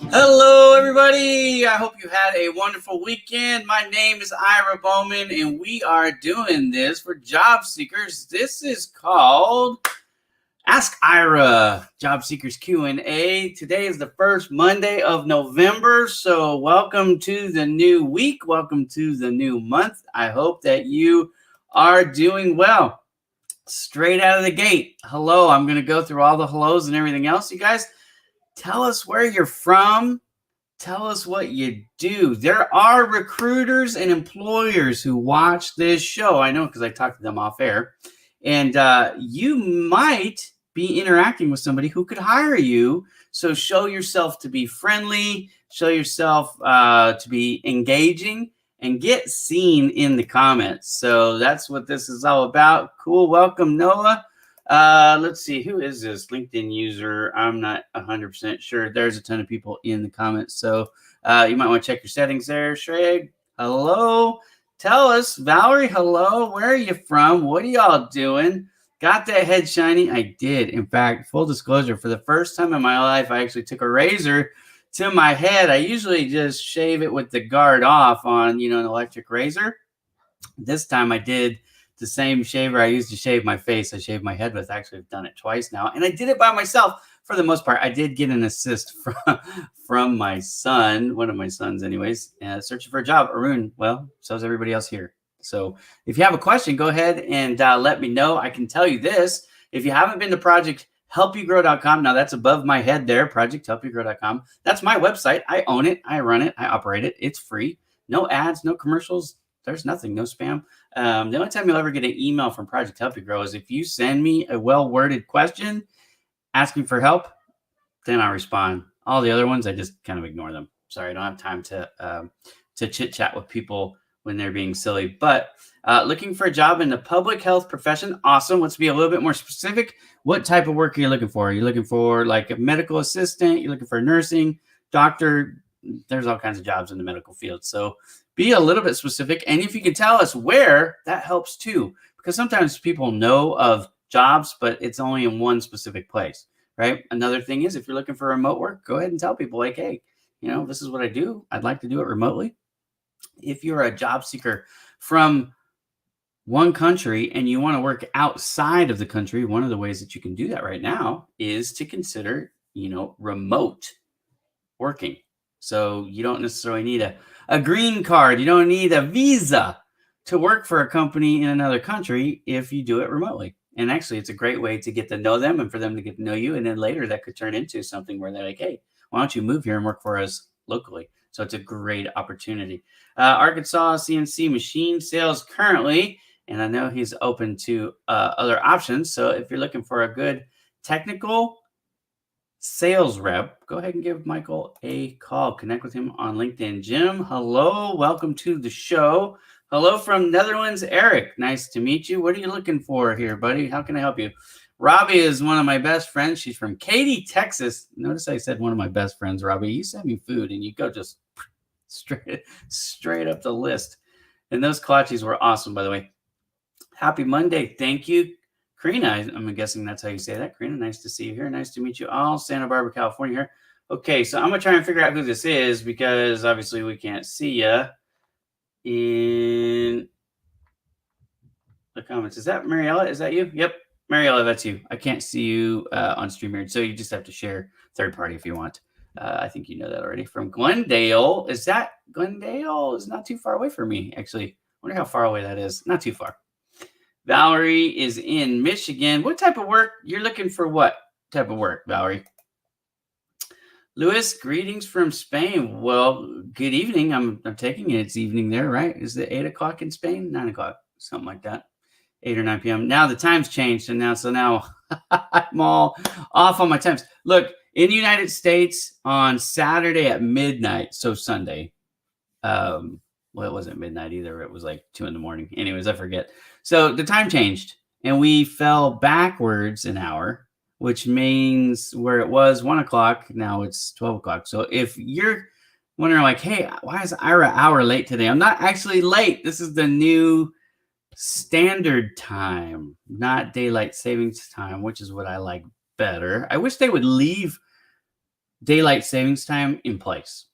Hello, everybody. I hope you had a wonderful weekend. My name is Ira Bowman, and we are doing this for job seekers. This is called Ask Ira, Job Seekers Q&A. Today is the first Monday of November, so welcome to the new week. Welcome to the new month. I hope that you are doing well. Straight out of the gate, hello. I'm going to go through all the hellos and everything else. You guys, tell us where you're from. Tell us what you do. There are recruiters and employers who watch this show. I know because I talked to them off air. And you might be interacting with somebody who could hire you. So show yourself to be friendly, show yourself to be engaging, and get seen in the comments. So that's what this is all about. Cool. Welcome, Noah. Let's see. Who is this LinkedIn user? I'm not 100% sure. There's a ton of people in the comments. So you might want to check your settings there. Shreg, hello. Tell us, Valerie, hello. Where are you from? What are y'all doing? Got that head shiny? I did. In fact, full disclosure, for the first time in my life, I actually took a razor to my head. I usually just shave it with the guard off on, an electric razor. This time I did the same shaver I used to shave my face. I shaved my head with. Actually, I've done it twice now, and I did it by myself for the most part. I did get an assist from my son, one of my sons, anyways, searching for a job. Arun, well, so is everybody else here. So if you have a question, go ahead and let me know. I can tell you this. If you haven't been to projecthelpyougrow.com, now that's above my head there, projecthelpyougrow.com. That's my website. I own it. I run it. I operate it. It's free. No ads, no commercials. There's nothing, no spam. The only time you'll ever get an email from Project Help You Grow is if you send me a well-worded question asking for help, then I respond. All the other ones, I just kind of ignore them. Sorry, I don't have time to chit-chat with people when they're being silly. But looking for a job in the public health profession, awesome. Let's be a little bit more specific. What type of work are you looking for? Are you looking for like a medical assistant? You're looking for nursing, doctor? There's all kinds of jobs in the medical field. So be a little bit specific. And if you can tell us where, that helps too. Because sometimes people know of jobs, but it's only in one specific place, right? Another thing is if you're looking for remote work, go ahead and tell people like, hey, this is what I do. I'd like to do it remotely. If you're a job seeker from one country and you want to work outside of the country, one of the ways that you can do that right now is to consider, remote working. So you don't necessarily need a green card. You don't need a visa to work for a company in another country if you do it remotely. And actually, it's a great way to get to know them and for them to get to know you. And then later that could turn into something where they're like, hey, why don't you move here and work for us locally? So it's a great opportunity. Arkansas CNC machine sales currently, and I know he's open to other options. So if you're looking for a good technical sales rep, go ahead and give Michael a call. Connect with him on LinkedIn. Jim, hello. Welcome to the show. Hello from Netherlands, Eric. Nice to meet you. What are you looking for here, buddy? How can I help you? Robbie is one of my best friends. She's from Katy, Texas. Notice I said one of my best friends, Robbie. You send me food and you go just straight up the list. And those kolaches were awesome, by the way. Happy Monday. Thank you. Karina, I'm guessing that's how you say that. Karina, nice to see you here. Nice to meet you all. Santa Barbara, California here. Okay, so I'm going to try and figure out who this is because obviously we can't see you in the comments. Is that Mariella? Is that you? Yep, Mariella, that's you. I can't see you on StreamYard, so you just have to share third party if you want. I think you know that already. From Glendale. Is that Glendale? Is not too far away from me, actually. I wonder how far away that is. Not too far. Valerie is in Michigan. What type of work? You're looking for what type of work, Valerie? Luis, greetings from Spain. Well, good evening. I'm taking it. It's evening there, right? Is it 8 o'clock in Spain? 9 o'clock, something like that. 8 or 9 p.m. Now the time's changed, and now I'm all off on my times. Look, in the United States on Saturday at midnight, so Sunday. Well, it wasn't midnight either. It was like 2 a.m. Anyways, I forget. So the time changed, and we fell backwards an hour, which means where it was 1 o'clock, now it's 12 o'clock. So if you're wondering like, hey, why is Ira an hour late today? I'm not actually late. This is the new standard time, not daylight savings time, which is what I like better. I wish they would leave daylight savings time in place.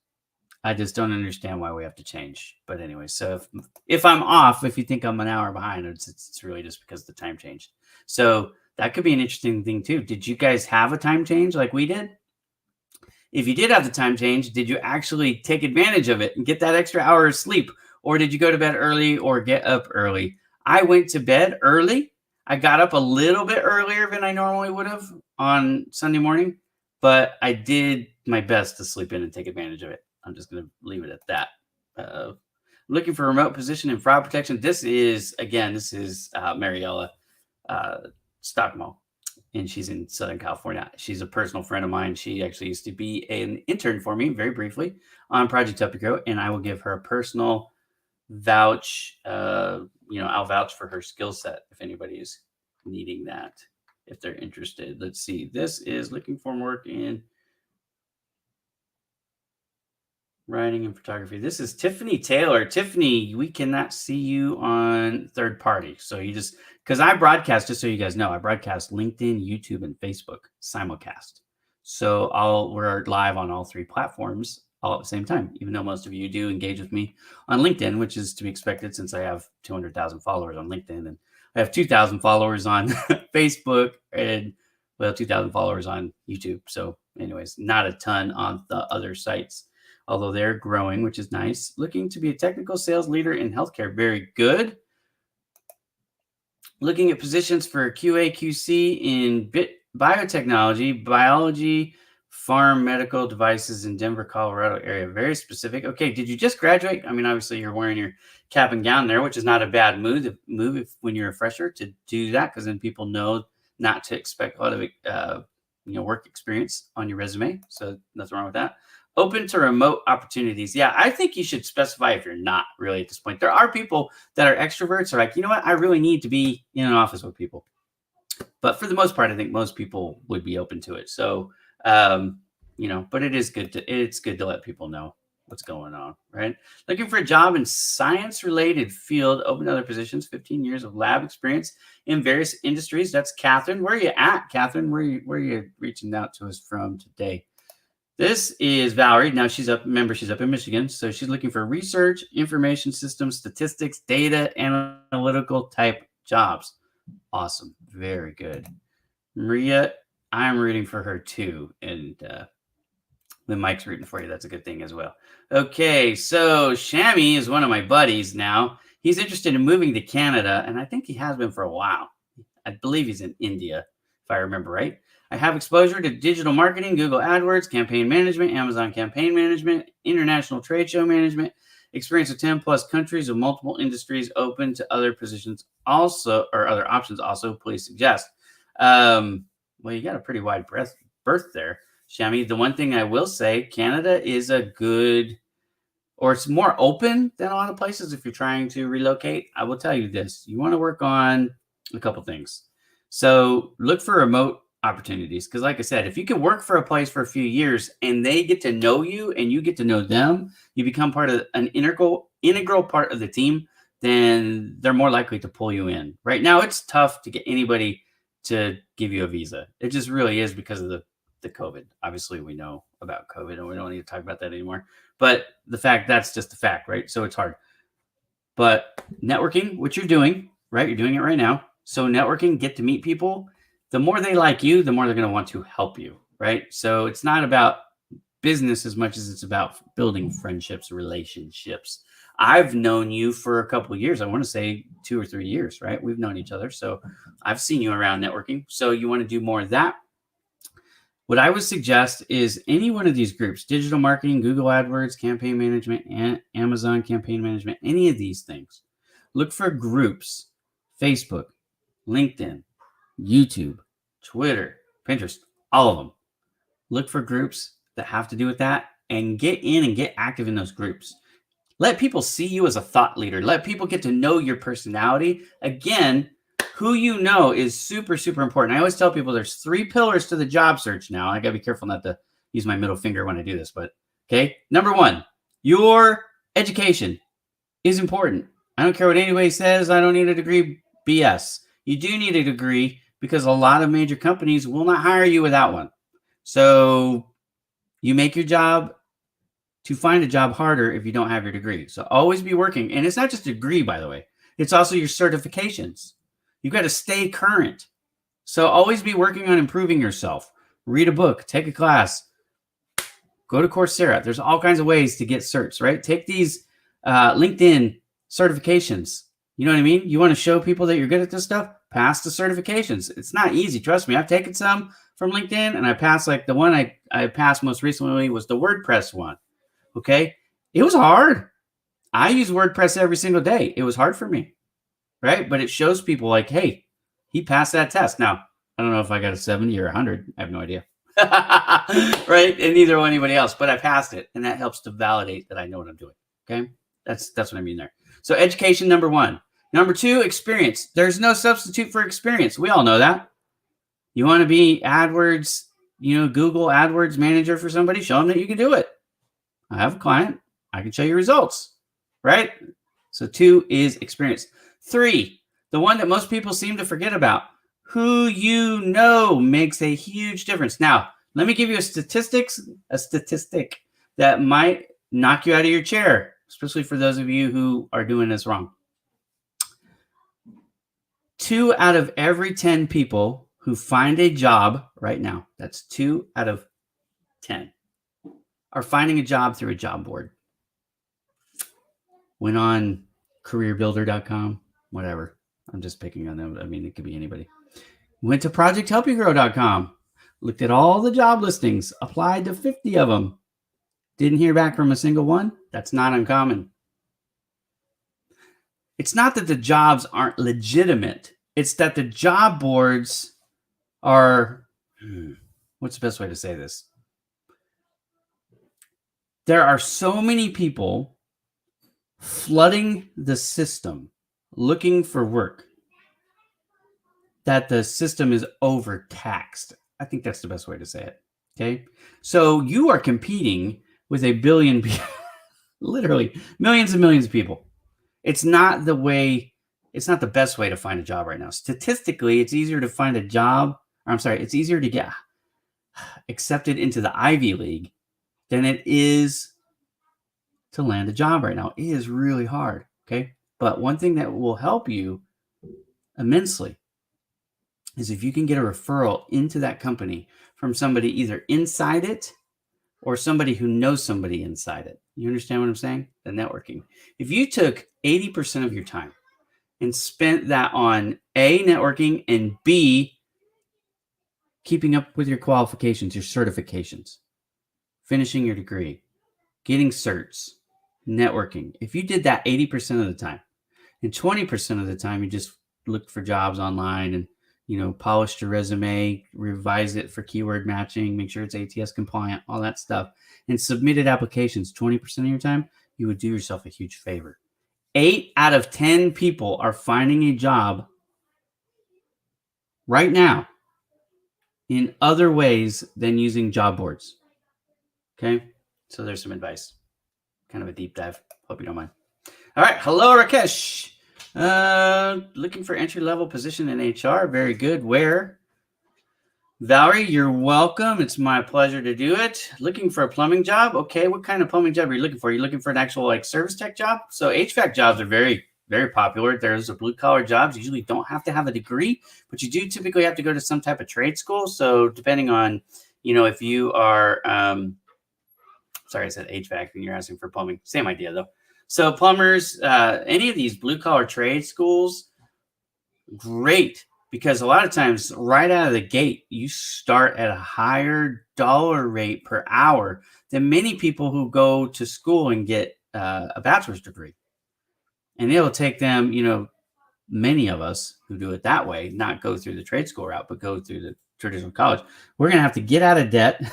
I just don't understand why we have to change. But anyway, so if I'm off, if you think I'm an hour behind, it's really just because the time changed. So that could be an interesting thing too. Did you guys have a time change like we did? If you did have the time change, did you actually take advantage of it and get that extra hour of sleep? Or did you go to bed early or get up early? I went to bed early. I got up a little bit earlier than I normally would have on Sunday morning, but I did my best to sleep in and take advantage of it. I'm just going to leave it at that. Looking for a remote position in fraud protection. This is Mariella Stockmall, and she's in Southern California. She's a personal friend of mine. She actually used to be an intern for me very briefly on Project Help You Grow, and I will give her a personal vouch. I'll vouch for her skill set if anybody is needing that, if they're interested. Let's see. This is looking for work in writing and photography. This is Tiffany Taylor. Tiffany, we cannot see you on third party. So you just, because I broadcast, just so you guys know, I broadcast LinkedIn, YouTube, and Facebook simulcast. So we're live on all three platforms all at the same time, even though most of you do engage with me on LinkedIn, which is to be expected since I have 200,000 followers on LinkedIn and I have 2,000 followers on Facebook and 2,000 followers on YouTube. So anyways, not a ton on the other sites, although they're growing, which is nice. Looking to be a technical sales leader in healthcare. Very good. Looking at positions for QA, QC in biotechnology, biology, farm medical devices in Denver, Colorado area. Very specific. Okay, did you just graduate? I mean, obviously you're wearing your cap and gown there, which is not a bad move when you're a fresher to do that, because then people know not to expect a lot of work experience on your resume. So nothing wrong with that. Open to remote opportunities. Yeah, I think you should specify if you're not really at this point. There are people that are extroverts are like, you know what? I really need to be in an office with people. But for the most part, I think most people would be open to it. So, but it's good to let people know what's going on, right? Looking for a job in science-related field, open to other positions, 15 years of lab experience in various industries. That's Catherine. Where are you at, Catherine? Where are you reaching out to us from today? This is Valerie. Now she's up in Michigan. So she's looking for research, information systems, statistics, data, analytical type jobs. Awesome. Very good. Maria, I'm rooting for her too. And when Mike's rooting for you, that's a good thing as well. Okay. So Shami is one of my buddies now. He's interested in moving to Canada, and I think he has been for a while. I believe he's in India, if I remember right. I have exposure to digital marketing, Google AdWords, campaign management, Amazon campaign management, international trade show management, experience with 10 plus countries of multiple industries, open to other positions also, or other options also, please suggest. Well, you got a pretty wide berth there, Shami. The one thing I will say, Canada is it's more open than a lot of places if you're trying to relocate. I will tell you this, you want to work on a couple things. So look for remote opportunities, because like I said, if you can work for a place for a few years and they get to know you and you get to know them, you become part of an integral part of the team, then they're more likely to pull you in. Right now, it's tough to get anybody to give you a visa. It just really is because of the COVID. Obviously, we know about COVID and we don't need to talk about that anymore. But that's just the fact, right? So it's hard. But networking, what you're doing, right? You're doing it right now. So networking, get to meet people. The more they like you, the more they're going to want to help you, right? So it's not about business as much as it's about building friendships, relationships. I've known you for a couple of years. I want to say 2 or 3 years, right? We've known each other. So I've seen you around networking. So you want to do more of that. What I would suggest is any one of these groups, digital marketing, Google AdWords, campaign management, and Amazon campaign management, any of these things. Look for groups, Facebook, LinkedIn, YouTube, Twitter, Pinterest, all of them. Look for groups that have to do with that and get in and get active in those groups. Let people see you as a thought leader. Let people get to know your personality. Again, who you know is super, super important. I always tell people there's 3 pillars to the job search now. I got to be careful not to use my middle finger when I do this, but okay. Number 1, your education is important. I don't care what anybody says. I don't need a degree. BS. You do need a degree because a lot of major companies will not hire you without one. So you make your job to find a job harder if you don't have your degree. So always be working. And it's not just a degree, by the way. It's also your certifications. You've got to stay current. So always be working on improving yourself. Read a book, take a class, go to Coursera. There's all kinds of ways to get certs, right? Take these LinkedIn certifications. You know what I mean? You want to show people that you're good at this stuff? Pass the certifications. It's not easy. Trust me. I've taken some from LinkedIn and I passed, like the one I passed most recently was the WordPress one. Okay. It was hard. I use WordPress every single day. It was hard for me. Right. But it shows people like, hey, he passed that test. Now, I don't know if I got a 70 or 100. I have no idea. Right. And neither will anybody else, but I passed it. And that helps to validate that I know what I'm doing. Okay. That's what I mean there. So education, number one. Number two, experience. There's no substitute for experience. We all know that. You want to be AdWords, Google AdWords manager for somebody, show them that you can do it. I have a client. I can show you results, right? So 2 is experience. 3, the one that most people seem to forget about, who you know makes a huge difference. Now, let me give you a statistic that might knock you out of your chair, especially for those of you who are doing this wrong. 2 out of every 10 people who find a job right now, that's 2 out of 10, are finding a job through a job board. Went on careerbuilder.com, whatever. I'm just picking on them. I mean, it could be anybody. Went to projecthelpyougrow.com, looked at all the job listings, applied to 50 of them. Didn't hear back from a single one. That's not uncommon. It's not that the jobs aren't legitimate. It's that the job boards are, what's the best way to say this? There are so many people flooding the system looking for work that the system is overtaxed. I think that's the best way to say it. Okay. So you are competing with a billion people, literally millions and millions of people. It's not the best way to find a job right now. Statistically, it's easier to find a job. It's easier to get accepted into the Ivy League than it is to land a job right now. It is really hard. Okay. But one thing that will help you immensely is if you can get a referral into that company from somebody either inside it or somebody who knows somebody inside it. You understand what I'm saying? The networking. If you took 80% of your time and spent that on A, networking, and B, keeping up with your qualifications, your certifications, finishing your degree, getting certs, networking. If you did that 80% of the time and 20% of the time you just looked for jobs online and polished your resume, revise it for keyword matching, make sure it's ATS compliant, all that stuff, and submitted applications 20% of your time, you would do yourself a huge favor. 8 out of 10 people are finding a job right now in other ways than using job boards. Okay? So there's some advice. Kind of a deep dive. Hope you don't mind. All right. Hello, Rakesh. Looking for entry-level position in HR. Very good. Where? Valerie, you're welcome. It's my pleasure to do it. Looking for a plumbing job? Okay. What kind of plumbing job are you looking for? Are you looking for an actual service tech job? So HVAC jobs are very, very popular. There's a blue-collar jobs. You usually don't have to have a degree, but you do typically have to go to some type of trade school. So depending on, if you are, sorry, I said HVAC and you're asking for plumbing. Same idea though. So plumbers, any of these blue collar trade schools, great, because a lot of times right out of the gate, you start at a higher dollar rate per hour than many people who go to school and get a bachelor's degree. And it'll take them, many of us who do it that way, not go through the trade school route, but go through the traditional college. We're going to have to get out of debt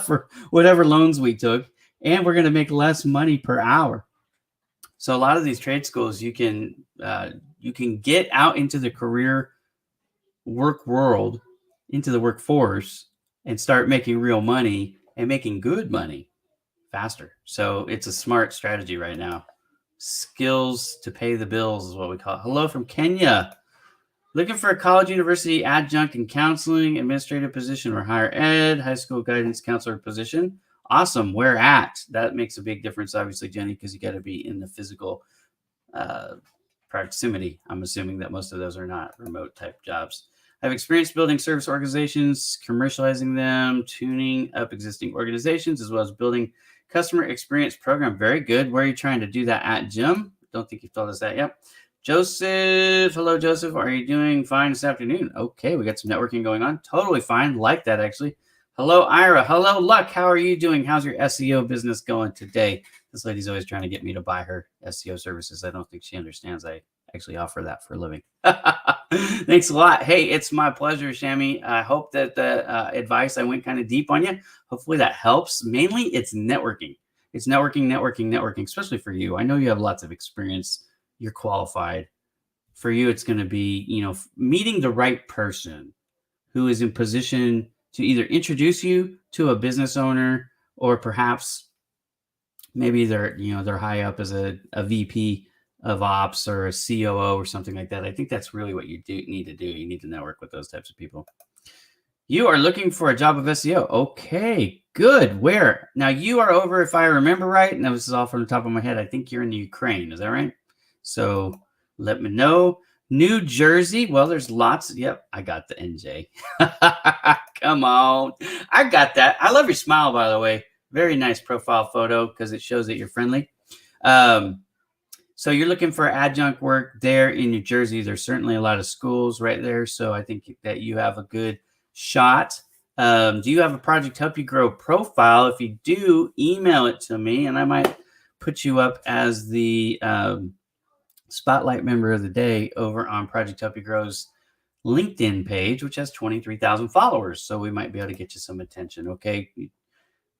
for whatever loans we took, and we're going to make less money per hour. So a lot of these trade schools, you can get out into the career work world, into the workforce, and start making real money and making good money faster. So it's a smart strategy right now. Skills to pay the bills is what we call it. Hello from Kenya. Looking for a college, university adjunct in counseling, administrative position, or higher ed, high school guidance counselor position. Awesome. Where at? That makes a big difference, obviously, Jenny, because you got to be in the physical proximity. I'm assuming that most of those are not remote type jobs. I have experience building service organizations, commercializing them, tuning up existing organizations, as well as building customer experience program. Very good. Where are you trying to do that at, Jim? Don't think you've told us that yet. Joseph, hello, Joseph. Are you doing fine this afternoon? Okay, we got some networking going on. Totally fine. Like that, actually. Hello, Ira. Hello, Luck. How are you doing? How's your SEO business going today? This lady's always trying to get me to buy her SEO services. I don't think she understands I actually offer that for a living. Thanks a lot. Hey, it's my pleasure, Shami. I hope that the advice, I went kind of deep on you. Hopefully that helps. Mainly, it's networking. It's networking, especially for you. I know you have lots of experience. You're qualified. For you, it's going to be, meeting the right person who is in position to either introduce you to a business owner, or perhaps maybe they're high up as a VP of ops or a COO or something like that. I think that's really what you need to do. You need to network with those types of people. You are looking for a job of SEO. Okay, good. Where? Now you are over, if I remember right, and this is all from the top of my head, I think you're in the Ukraine. Is that right? So let me know. New Jersey. Well, there's lots. Yep, I got the NJ. Come on. I got that. I love your smile, by the way. Very nice profile photo because it shows that you're friendly. So you're looking for adjunct work there in New Jersey. There's certainly a lot of schools right there. So I think that you have a good shot. Do you have a Project Help You Grow profile? If you do, email it to me and I might put you up as the Spotlight Member of the Day over on Project Help You Grow's LinkedIn page, which has 23,000 followers. So we might be able to get you some attention, okay?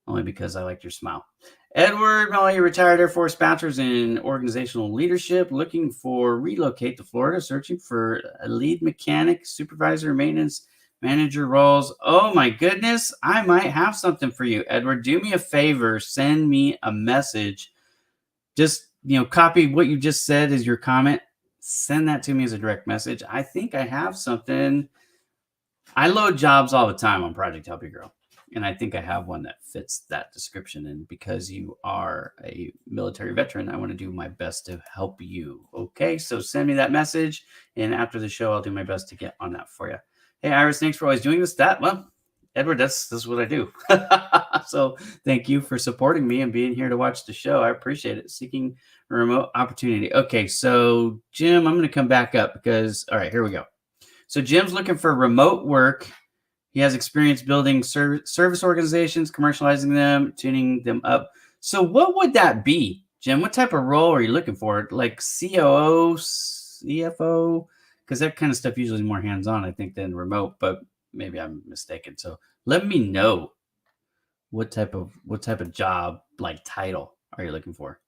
Only because I like your smile. Edward, Molly, retired Air Force bachelor's in organizational leadership, looking for relocate to Florida, searching for a lead mechanic, supervisor, maintenance manager roles. Oh my goodness, I might have something for you, Edward. Do me a favor, send me a message. Just, copy what you just said as your comment. Send that to me as a direct message. I think I have something. I load jobs all the time on Project Help You Grow. And I think I have one that fits that description. And because you are a military veteran, I want to do my best to help you. Okay, so send me that message. And after the show, I'll do my best to get on that for you. Hey, Iris, thanks for always doing this. Well, Edward, this is what I do. So thank you for supporting me and being here to watch the show. I appreciate it. Seeking a remote opportunity. Okay, so Jim, I'm going to come back up because, all right, here we go. So Jim's looking for remote work. He has experience building service organizations, commercializing them, tuning them up. So what would that be, Jim? What type of role are you looking for? Like COO, CFO? Because that kind of stuff usually is more hands-on, I think, than remote, but maybe I'm mistaken. So let me know what type of job, like title, are you looking for?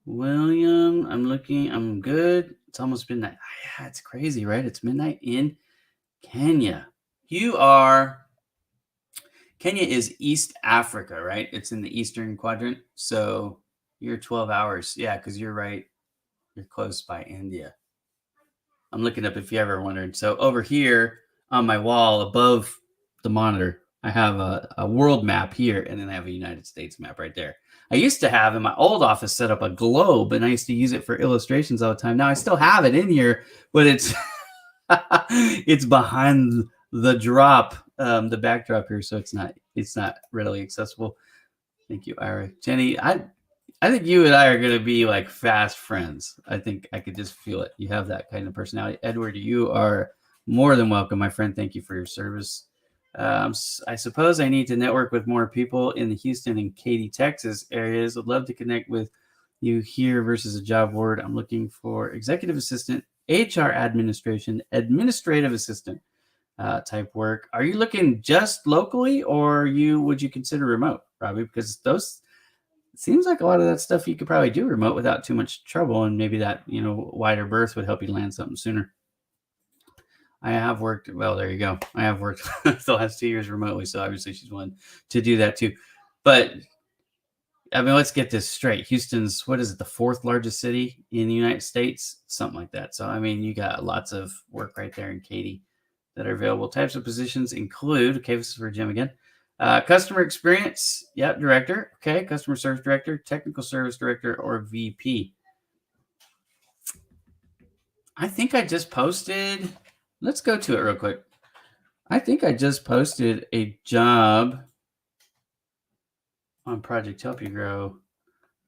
William, I'm good. It's almost midnight. Yeah, it's crazy, right? It's midnight in Kenya. Kenya is East Africa, right? It's in the Eastern quadrant. So you're 12 hours. Yeah, because you're right. You're close by India. I'm looking up if you ever wondered. So over here on my wall above the monitor, I have a world map here, and then I have a United States map right there. I used to have in my old office set up a globe, and I used to use it for illustrations all the time. Now I still have it in here, but it's it's behind the drop, the backdrop here, so it's not readily accessible. Thank you, Ira. Jenny, I think you and I are going to be like fast friends. I think I could just feel it. You have that kind of personality. Edward, you are more than welcome, my friend. Thank you for your service. I suppose I need to network with more people in the Houston and Katy, Texas areas. I'd love to connect with you here versus a job board. I'm looking for executive assistant, HR administration, administrative assistant type work. Are you looking just locally, or would you consider remote, Robbie? Because those seems like a lot of that stuff you could probably do remote without too much trouble, and maybe that wider berth would help you land something sooner. I have worked. Well, there you go. I have worked the last 2 years remotely, so obviously she's willing to do that too. But I mean, let's get this straight. Houston's, what is it, the fourth largest city in the United States? Something like that. So, I mean, you got lots of work right there in Katy that are available. Types of positions include, okay, this is for Jim again. Customer experience, yep, director. Okay, customer service director, technical service director, or VP. I think I just posted, let's go to it real quick. I think I just posted a job on Project Help You Grow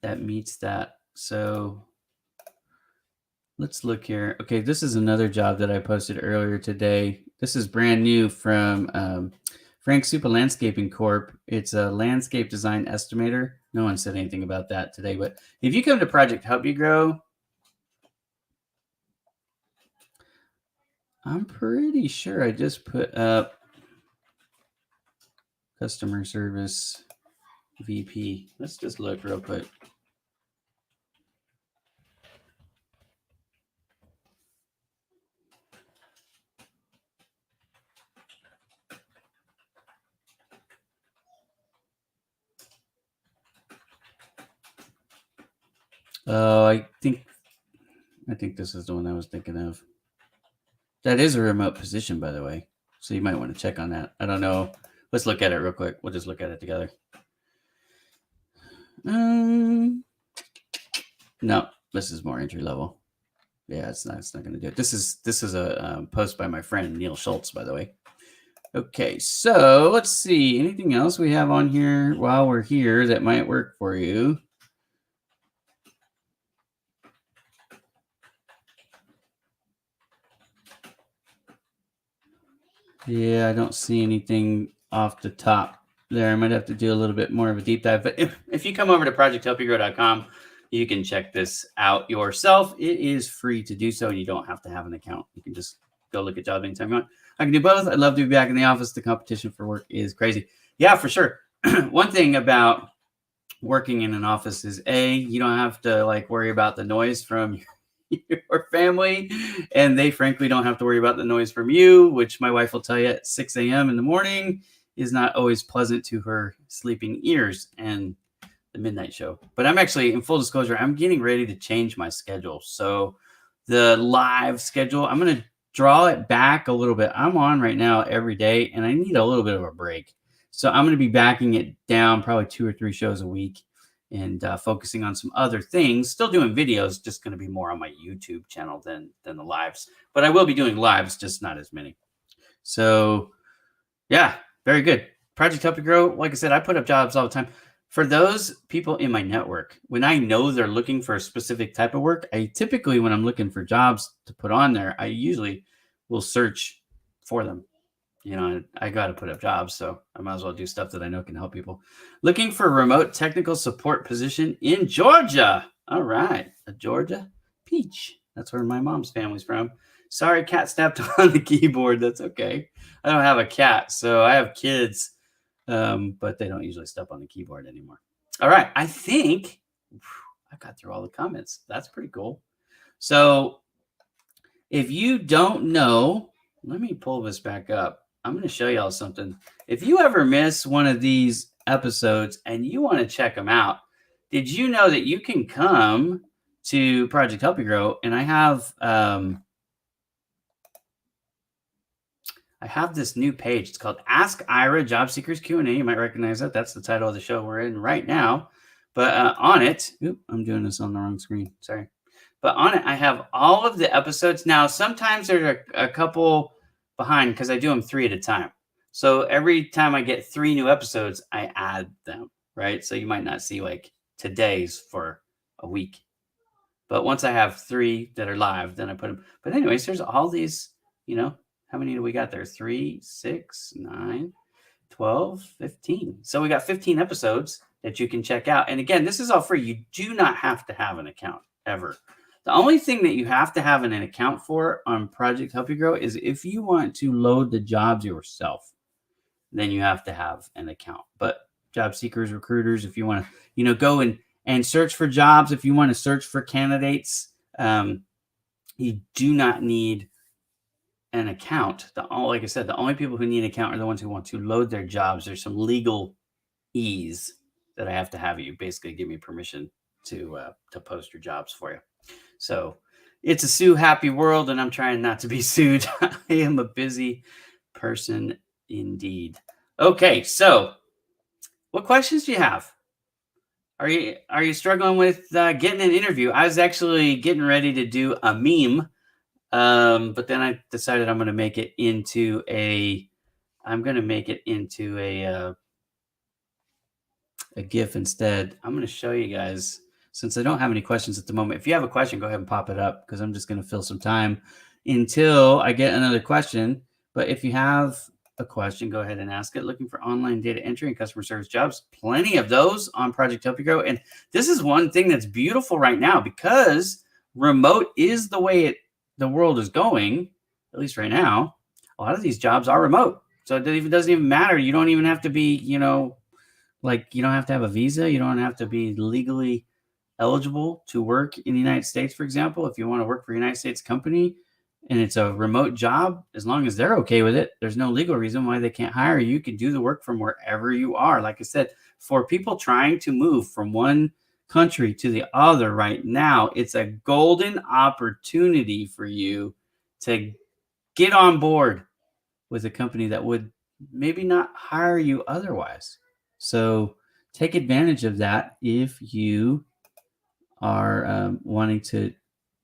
that meets that. So let's look here. Okay, this is another job that I posted earlier today. This is brand new from Frank Supa Landscaping Corp. It's a landscape design estimator. No one said anything about that today, but if you come to Project Help You Grow, I'm pretty sure I just put up customer service VP. Let's just look real quick. Oh, I think this is the one I was thinking of. That is a remote position, by the way. So you might want to check on that. I don't know. Let's look at it real quick. We'll just look at it together. No, this is more entry level. Yeah, it's not going to do it. This is a post by my friend Neil Schultz, by the way. Okay, so let's see. Anything else we have on here while we're here that might work for you? Yeah, I don't see anything off the top there. I might have to do a little bit more of a deep dive. But if you come over to projecthelpyougrow.com, you can check this out yourself. It is free to do so. You don't have to have an account. You can just go look at jobs anytime you want. I can do both. I'd love to be back in the office. The competition for work is crazy. Yeah, for sure. One thing about working in an office is you don't have to worry about the noise from your family, and they frankly don't have to worry about the noise from you, which my wife will tell you at 6 a.m. in the morning is not always pleasant to her sleeping ears and the midnight show. But I'm actually, in full disclosure, I'm getting ready to change my schedule. So the live schedule, I'm going to draw it back a little bit. I'm on right now every day, and I need a little bit of a break. So I'm going to be backing it down probably 2 or 3 shows a week and focusing on some other things. Still doing videos, just going to be more on my YouTube channel than the lives. But I will be doing lives, just not as many. So, yeah, very good. Project Help You Grow, like I said, I put up jobs all the time. For those people in my network, when I know they're looking for a specific type of work, I typically, when I'm looking for jobs to put on there, I usually will search for them. You know, I got to put up jobs, so I might as well do stuff that I know can help people. Looking for a remote technical support position in Georgia. All right, a Georgia peach. That's where my mom's family's from. Sorry, cat stepped on the keyboard. That's okay. I don't have a cat, so I have kids, but they don't usually step on the keyboard anymore. All right, I think I got through all the comments. That's pretty cool. So if you don't know, let me pull this back up. I'm going to show y'all something. If you ever miss one of these episodes and you want to check them out, did you know that you can come to Project Help You Grow? And I have this new page. It's called Ask Ira Job Seekers Q&A. You might recognize that. That's the title of the show we're in right now. But on it, I'm doing this on the wrong screen. Sorry. But on it, I have all of the episodes. Now, sometimes there's a couple behind because I do them 3 at a time. So every time I get 3 new episodes, I add them, right? So you might not see today's for a week. But once I have 3 that are live, then I put them. But anyways, there's all these, how many do we got there? 3, 6, 9, 12, 15. So we got 15 episodes that you can check out. And again, this is all free. You do not have to have an account ever. The only thing that you have to have an account for on Project Help You Grow is if you want to load the jobs yourself, then you have to have an account. But job seekers, recruiters, if you want to, go and search for jobs, if you want to search for candidates, you do not need an account. Like I said, the only people who need an account are the ones who want to load their jobs. There's some legal ease that I have to have you basically give me permission to post your jobs for you. So it's a sue happy world, and I'm trying not to be sued. I am a busy person indeed. Okay, so what questions do you have? Are you struggling with getting an interview? I was actually getting ready to do a meme, but then I decided I'm going to make it into a a GIF instead. I'm going to show you guys, since I don't have any questions at the moment. If you have a question, go ahead and pop it up, because I'm just going to fill some time until I get another question. But if you have a question, go ahead and ask it. Looking for online data entry and customer service jobs. Plenty of those on Project Help You Grow. And this is one thing that's beautiful right now, because remote is the way the world is going, at least right now. A lot of these jobs are remote. So it doesn't even matter. You don't even have to be, like, you don't have to have a visa. You don't have to be legally eligible to work in the United States, for example. If you want to work for a United States company and it's a remote job, as long as they're okay with it, there's no legal reason why they can't hire you. You can do the work from wherever you are. Like I said, for people trying to move from one country to the other right now, it's a golden opportunity for you to get on board with a company that would maybe not hire you otherwise. So take advantage of that if you are wanting to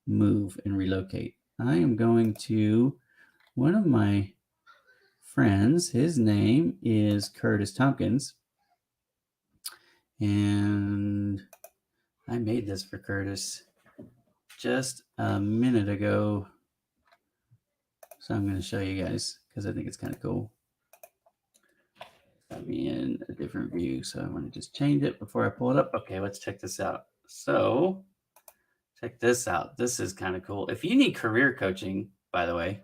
move and relocate. I am going to one of my friends. His name is Curtis Tompkins. And I made this for Curtis just a minute ago. So I'm going to show you guys, because I think it's kind of cool. Got me in a different view, so I want to just change it before I pull it up. Okay, let's check this out. So check this out. This is kind of cool. If you need career coaching, by the way,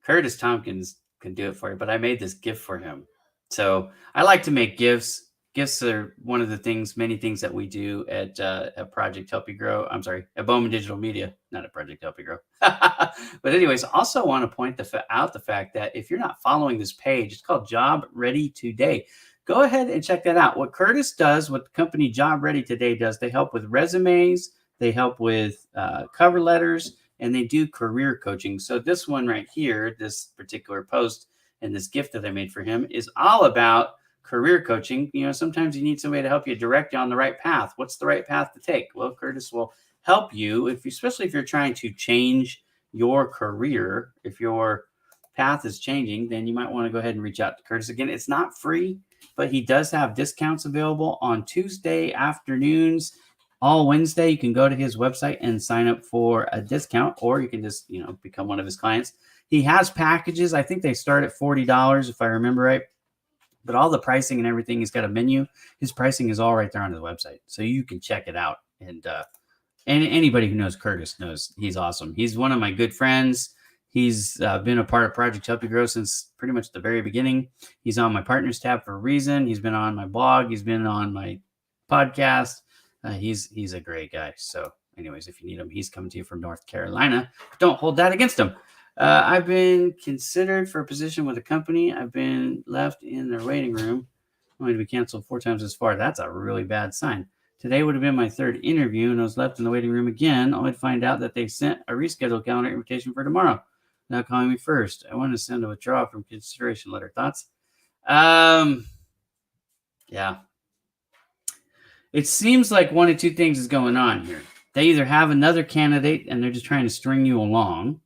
Curtis Tompkins can do it for you, but I made this gift for him. So I like to make gifts. Gifts are one of the many things that we do at Project Help You Grow. I'm sorry, at Bowman Digital Media, not at Project Help You Grow. But anyways, also want to point out the fact that if you're not following this page, it's called Job Ready Today. Go ahead and check that out. What Curtis does, what the company Job Ready Today does, they help with resumes, they help with cover letters, and they do career coaching. So this one right here, this particular post and this gift that I made for him is all about career coaching. Sometimes you need somebody to help you direct you on the right path. What's the right path to take? Well, Curtis will help you, especially if you're trying to change your career. If your path is changing, then you might want to go ahead and reach out to Curtis. Again, it's not free, but he does have discounts available on Tuesday afternoons. All Wednesday, you can go to his website and sign up for a discount, or you can just, become one of his clients. He has packages. I think they start at $40, if I remember right. But all the pricing and everything, he's got a menu. His pricing is all right there on his website, so you can check it out. And anybody who knows Curtis knows he's awesome. He's one of my good friends. He's been a part of Project Help You Grow since pretty much the very beginning. He's on my partners tab for a reason. He's been on my blog. He's been on my podcast. He's a great guy. So anyways, if you need him, he's coming to you from North Carolina. Don't hold that against him. I've been considered for a position with a company. I've been left in their waiting room, only to be canceled 4 times as far. That's a really bad sign. Today would have been my 3rd interview, and I was left in the waiting room again, only to find out that they sent a rescheduled calendar invitation for tomorrow. Now calling me first. I want to send a withdrawal from consideration letter. Thoughts? Yeah. It seems like one of two things is going on here. They either have another candidate and they're just trying to string you along,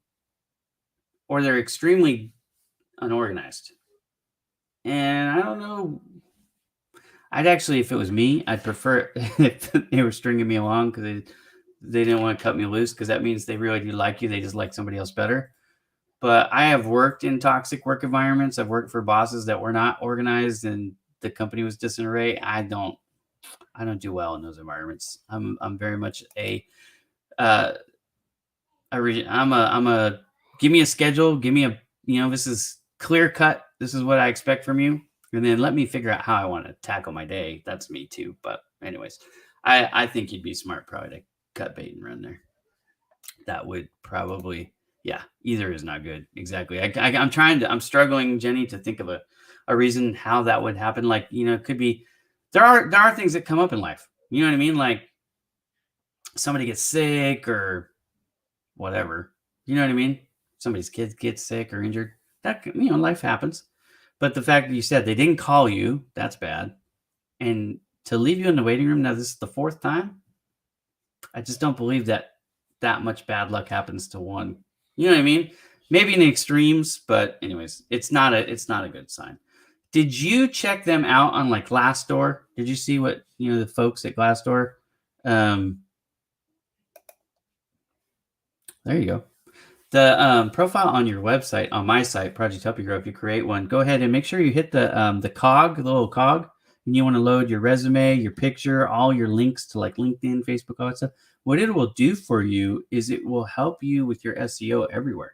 or they're extremely unorganized. And I don't know. I'd actually, if it was me, I'd prefer if they were stringing me along, because they didn't want to cut me loose, because that means they really do like you. They just like somebody else better. But I have worked in toxic work environments. I've worked for bosses that were not organized and the company was disarray. I don't do well in those environments. I'm very much I'm a give me a schedule, give me this is clear cut. This is what I expect from you. And then let me figure out how I want to tackle my day. That's me too. But anyways, I think you'd be smart probably to cut bait and run there. That would probably, either is not good. Exactly. I'm struggling, Jenny, to think of a reason how that would happen. Like, it could be there are things that come up in life. You know what I mean? Like somebody gets sick or whatever. You know what I mean? Somebody's kid gets sick or injured. That, you know, life happens. But the fact that you said they didn't call you, that's bad. And to leave you in the waiting room, now this is the fourth time. I just don't believe that much bad luck happens to one. You know what I mean? Maybe in the extremes, but anyways, it's not a good sign. Did you check them out on like Glassdoor? Did you see what, you know, the folks at Glassdoor? There you go. The profile on your website, on my site, Project Help You Grow, if you create one, go ahead and make sure you hit the cog, the little cog, and you want to load your resume, your picture, all your links to like LinkedIn, Facebook, all that stuff. What it will do for you is it will help you with your SEO everywhere.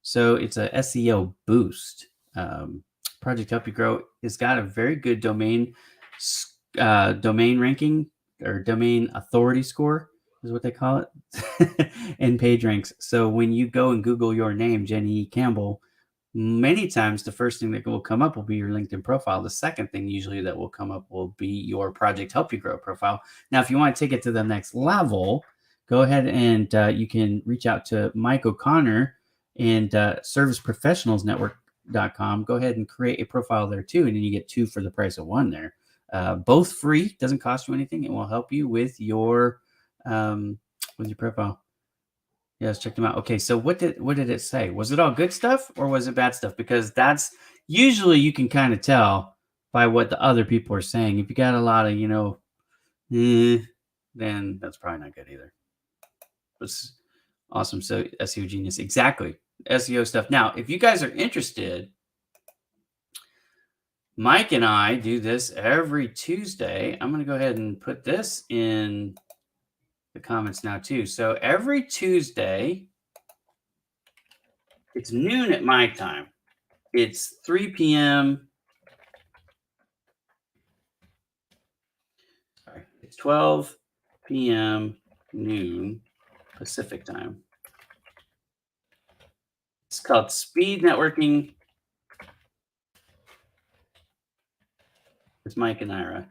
So it's a SEO boost. Project Help You Grow has got a very good domain ranking or domain authority score is what they call it, and page ranks. So when you go and Google your name, Jenny Campbell, many times the first thing that will come up will be your LinkedIn profile. The second thing usually that will come up will be your Project Help You Grow profile. Now, if you want to take it to the next level, go ahead and you can reach out to Mike O'Connor and serviceprofessionalsnetwork.com. Go ahead and create a profile there too, and then you get 2 for the price of 1 there. Both free, doesn't cost you anything. It will help you with your profile. Yes, check them out. Okay, so what did it say? Was it all good stuff or was it bad stuff? Because that's usually you can kind of tell by what the other people are saying. If you got a lot of, you know, then that's probably not good either. It's awesome. So SEO genius, exactly. SEO stuff. Now, if you guys are interested, Mike and I do this every Tuesday. I'm going to go ahead and put this in the comments now too. So every Tuesday, it's noon at my time. It's 3 p.m. Sorry, it's 12 p.m. noon Pacific time. It's called Speed Networking with Mike and Ira.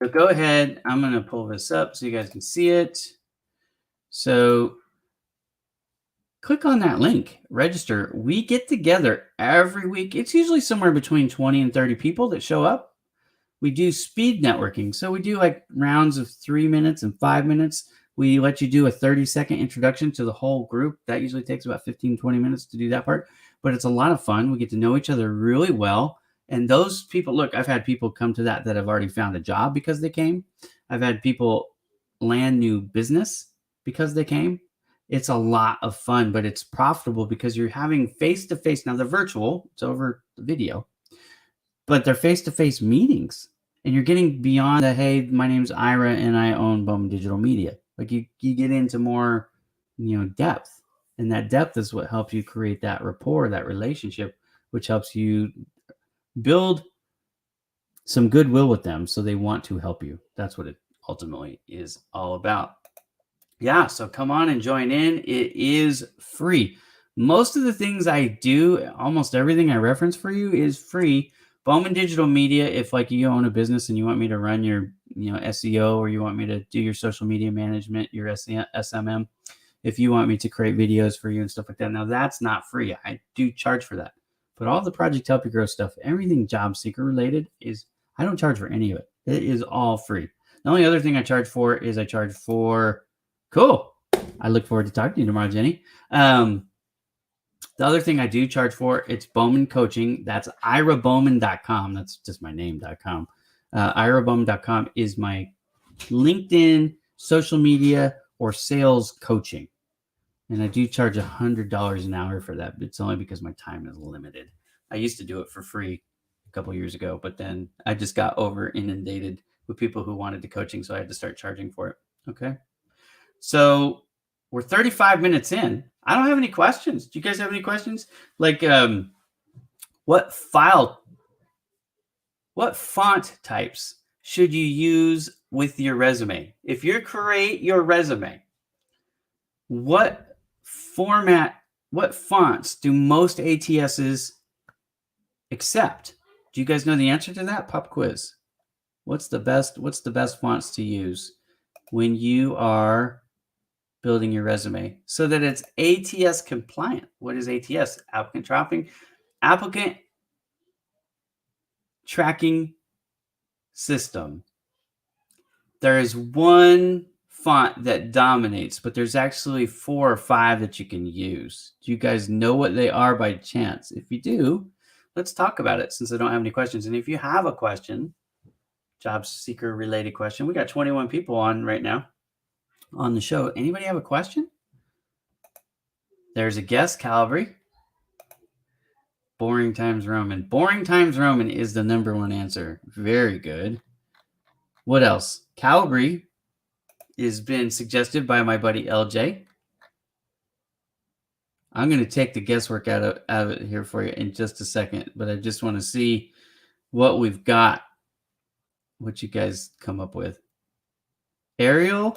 So go ahead. I'm going to pull this up so you guys can see it. So click on that link, register. We get together every week. It's usually somewhere between 20 and 30 people that show up. We do speed networking. So we do like rounds of 3 minutes and 5 minutes. We let you do a 30-second introduction to the whole group. That usually takes about 15, 20 minutes to do that part. But it's a lot of fun. We get to know each other really well. And those people, look, I've had people come to that have already found a job because they came. I've had people land new business because they came. It's a lot of fun, but it's profitable because you're having face-to-face. Now, they're virtual. It's over the video. But they're face-to-face meetings. And you're getting beyond the, hey, my name's Ira and I own Bowman Digital Media. Like you get into more, you know, depth. And that depth is what helps you create that rapport, that relationship, which helps you build some goodwill with them so they want to help you. That's what it ultimately is all about. Yeah, so come on and join in. It is free. Most of the things I do, almost everything I reference for you is free. Bowman Digital Media, if like you own a business and you want me to run your, you know, SEO, or you want me to do your social media management, your SMM, if you want me to create videos for you and stuff like that, now that's not free. I do charge for that. But all the Project Help You Grow stuff, everything job seeker related, is I don't charge for any of it. It is all free. The only other thing I charge for is cool. I look forward to talking to you tomorrow, Jenny. The other thing I do charge for, it's Bowman Coaching. That's irabowman.com. That's just my name.com. irabowman.com is my LinkedIn, social media, or sales coaching. And I do charge $100 an hour for that, but it's only because my time is limited. I used to do it for free a couple years ago, but then I just got over inundated with people who wanted the coaching, so I had to start charging for it. Okay. So we're 35 minutes in. I don't have any questions. Do you guys have any questions? Like, what font types should you use with your resume? If you create your resume, what fonts do most ATSs accept? Do you guys know the answer to that? Pop quiz. What's the best fonts to use when you are building your resume so that it's ATS compliant? What is ATS? Applicant tracking system. There is one font that dominates, but there's actually 4 or 5 that you can use. Do you guys know what they are by chance? If you do, let's talk about it since I don't have any questions. And if you have a question, job seeker related question, we got 21 people on right now on the show. Anybody have a question? There's a guess, Calvary. Boring times Roman. Boring times Roman is the #1 answer. Very good. What else? Calvary has been suggested by my buddy LJ. I'm going to take the guesswork out of it here for you in just a second, but I just want to see what we've got, what you guys come up with. Arial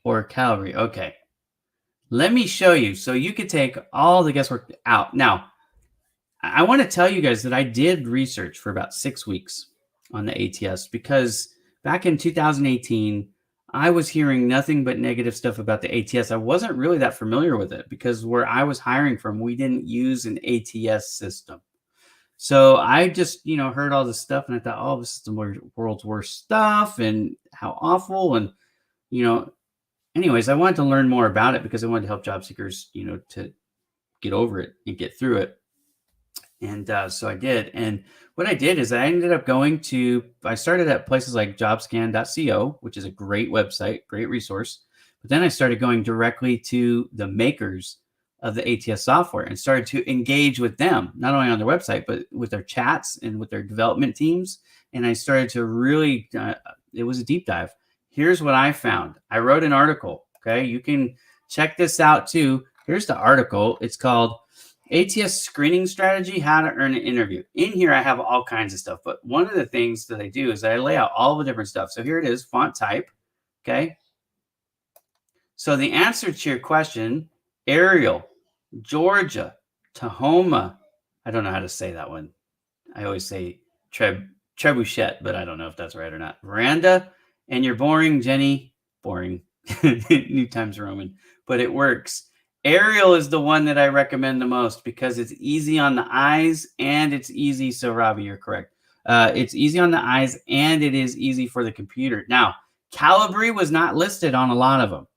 or Calvary? Okay. Let me show you so you could take all the guesswork out. Now, I want to tell you guys that I did research for about 6 weeks on the ATS because back in 2018, I was hearing nothing but negative stuff about the ATS. I wasn't really that familiar with it because where I was hiring from, we didn't use an ATS system. So I just, heard all this stuff and I thought, oh, this is the world's worst stuff and how awful. And, anyways, I wanted to learn more about it because I wanted to help job seekers, to get over it and get through it. And so I did. And what I did is I ended up I started at places like jobscan.co, which is a great website, great resource. But then I started going directly to the makers of the ATS software and started to engage with them, not only on their website, but with their chats and with their development teams. And I started to really, it was a deep dive. Here's what I found. I wrote an article. Okay. You can check this out too. Here's the article. It's called ATS Screening Strategy, How to Earn an Interview. In here, I have all kinds of stuff, but one of the things that I do is I lay out all the different stuff. So here it is, font type, okay? So the answer to your question, Arial, Georgia, Tahoma. I don't know how to say that one. I always say trebuchet, but I don't know if that's right or not. Veranda, and you're boring, Jenny. Boring. New Times Roman, but it works. Arial is the one that I recommend the most because it's easy on the eyes and it's easy. So Robbie, you're correct. It's easy on the eyes and it is easy for the computer. Now, Calibri was not listed on a lot of them.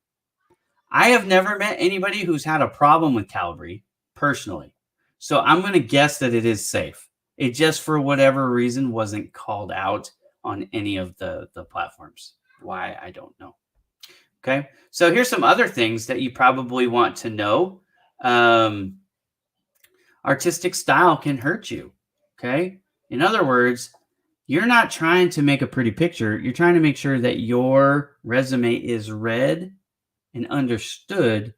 I have never met anybody who's had a problem with Calibri personally. So I'm going to guess that it is safe. It just, for whatever reason, wasn't called out on any of the platforms. Why, I don't know. Okay, so here's some other things that you probably want to know. Artistic style can hurt you. Okay, in other words, you're not trying to make a pretty picture. You're trying to make sure that your resume is read and understood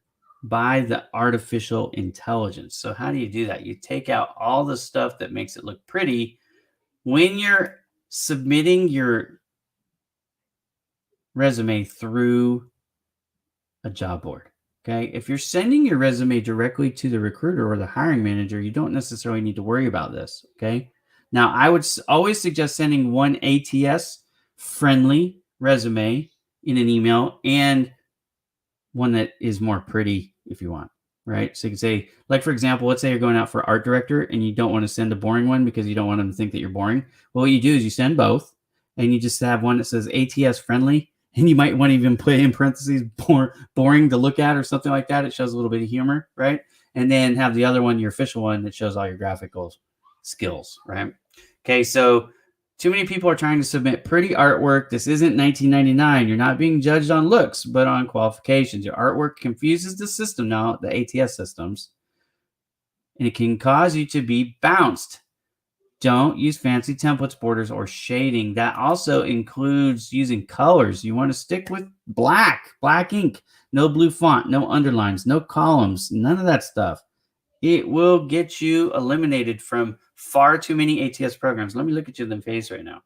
by the artificial intelligence. So how do you do that? You take out all the stuff that makes it look pretty when you're submitting your resume through a job board. Okay. If you're sending your resume directly to the recruiter or the hiring manager, you don't necessarily need to worry about this. Okay. Now, I would always suggest sending one ATS friendly resume in an email and one that is more pretty if you want, right? So you can say, like, for example, let's say you're going out for art director and you don't want to send a boring one because you don't want them to think that you're boring. Well, what you do is you send both and you just have one that says ATS friendly. And you might want to even put in parentheses boring to look at or something like that. It shows a little bit of humor, right? And then have the other one, your official one, that shows all your graphical skills, right? Okay, so too many people are trying to submit pretty artwork. This isn't 1999. You're not being judged on looks, but on qualifications. Your artwork confuses the system now, the ATS systems, and it can cause you to be bounced. Don't use fancy templates, borders, or shading. That also includes using colors. You want to stick with black ink, no blue font, no underlines, no columns, none of that stuff. It will get you eliminated from far too many ATS programs. Let me look at you in the face right now.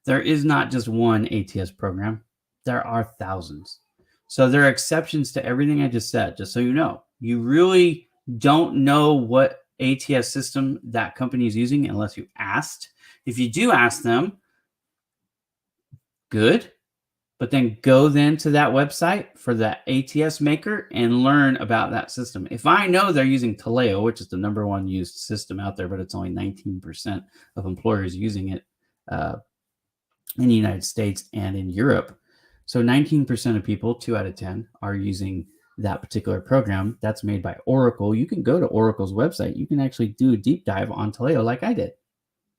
There is not just one ATS program. There are thousands. So there are exceptions to everything I just said, just so you know. You really don't know what ATS system that company is using unless you asked. If you do ask them, good. But then go then to that website for that ATS maker and learn about that system. If I know they're using Taleo, which is the number one used system out there, but it's only 19% of employers using it in the United States and in Europe. So 19% of people, 2 out of 10, are using that particular program. That's made by Oracle. You can go to Oracle's website. You can actually do a deep dive on Taleo like I did.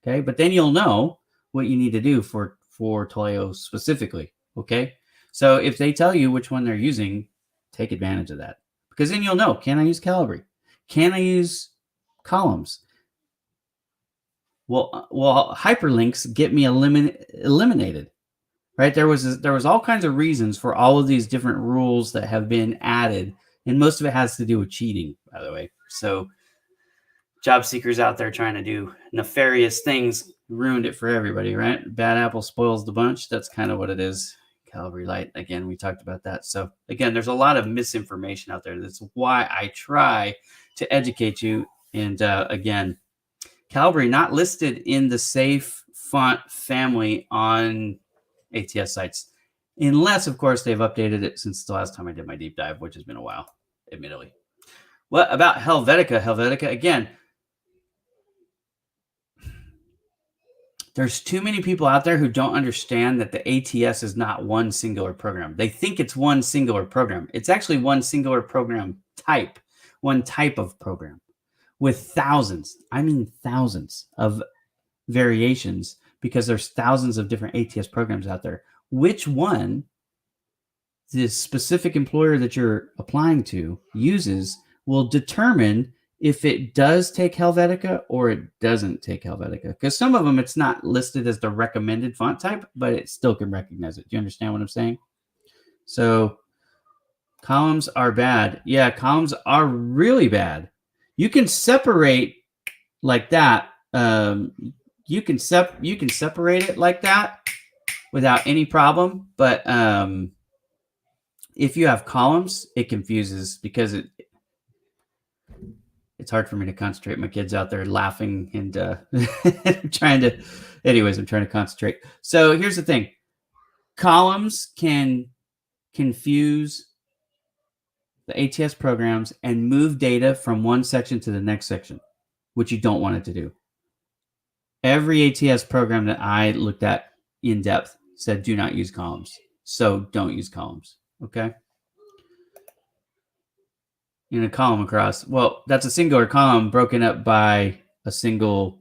Okay, but then you'll know what you need to do for Taleo specifically. Okay, so if they tell you which one they're using, take advantage of that, because then you'll know, can I use Calibri? Can I use columns? Well, hyperlinks get me eliminated, right? There was all kinds of reasons for all of these different rules that have been added, and most of it has to do with cheating, by the way. So job seekers out there trying to do nefarious things ruined it for everybody, right? Bad apple spoils the bunch. That's kind of what it is. Calibri Light, again, we talked about that. So again, there's a lot of misinformation out there. That's why I try to educate you. And again, Calibri not listed in the safe font family on ATS sites, unless, of course, they've updated it since the last time I did my deep dive, which has been a while, admittedly. What about Helvetica? Helvetica, again, there's too many people out there who don't understand that the ATS is not one singular program. They think it's one singular program. It's actually one singular program type, one type of program with thousands of variations, because there's thousands of different ATS programs out there. Which one the specific employer that you're applying to uses will determine if it does take Helvetica or it doesn't take Helvetica. Because some of them, it's not listed as the recommended font type, but it still can recognize it. Do you understand what I'm saying? So columns are bad. Yeah, columns are really bad. You can separate like that. You can separate it like that without any problem. But if you have columns, it confuses, because it's hard for me to concentrate. My kid's out there laughing, and I'm trying to concentrate. So here's the thing. Columns can confuse the ATS programs and move data from one section to the next section, which you don't want it to do. Every ATS program that I looked at in depth said do not use columns. So don't use columns, okay? In a column across, well, that's a singular column broken up by a single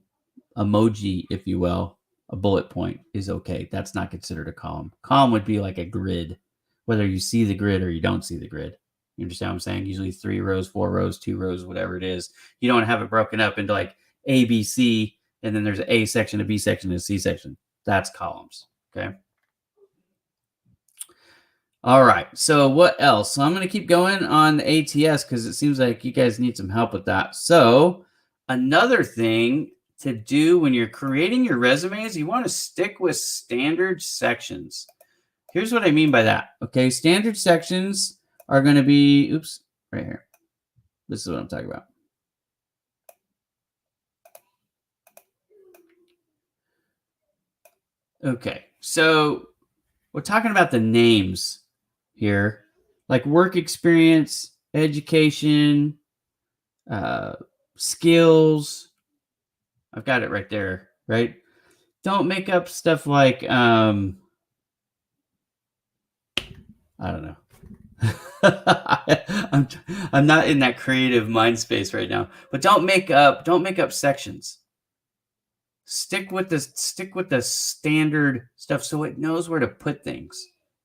emoji, if you will. A bullet point is okay. That's not considered a column. Column would be like a grid, whether you see the grid or you don't see the grid. You understand what I'm saying? Usually 3 rows, 4 rows, 2 rows, whatever it is. You don't have it broken up into like A, B, C, and then there's an A section, a B section, and a C section. That's columns, okay? All right, so what else? So I'm going to keep going on the ATS because it seems like you guys need some help with that. So another thing to do when you're creating your resumes, you want to stick with standard sections. Here's what I mean by that, okay? Standard sections are going to be, right here. This is what I'm talking about. Okay, so we're talking about the names here, like work experience, education, skills. I've got it right there, right? Don't make up stuff like, I don't know. I'm not in that creative mind space right now, but don't make up sections. Stick with the standard stuff so it knows where to put things.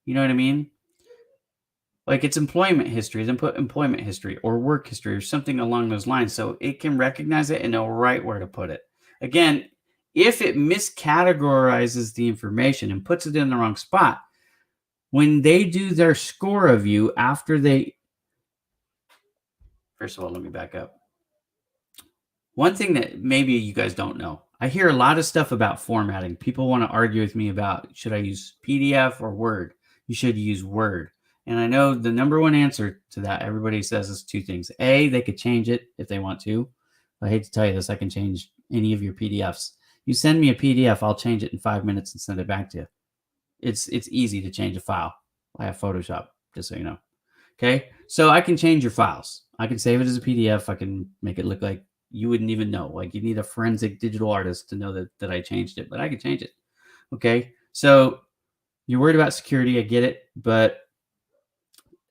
You know what I mean? Like it's employment history, then put employment history or work history or something along those lines so it can recognize it and know right where to put it. Again, if it miscategorizes the information and puts it in the wrong spot, when they do their score of you after they... First of all, let me back up. One thing that maybe you guys don't know, I hear a lot of stuff about formatting. People want to argue with me about, should I use PDF or Word? You should use Word. And I know the number one answer to that, everybody says, is 2 things. A, they could change it if they want to, I hate to tell you this, I can change any of your PDFs. You send me a PDF, I'll change it in 5 minutes and send it back to you. It's easy to change a file. I have Photoshop, just so you know. Okay, so I can change your files. I can save it as a PDF. I can make it look like you wouldn't even know. Like you need a forensic digital artist to know that I changed it, but I can change it. Okay, so you're worried about security. I get it, but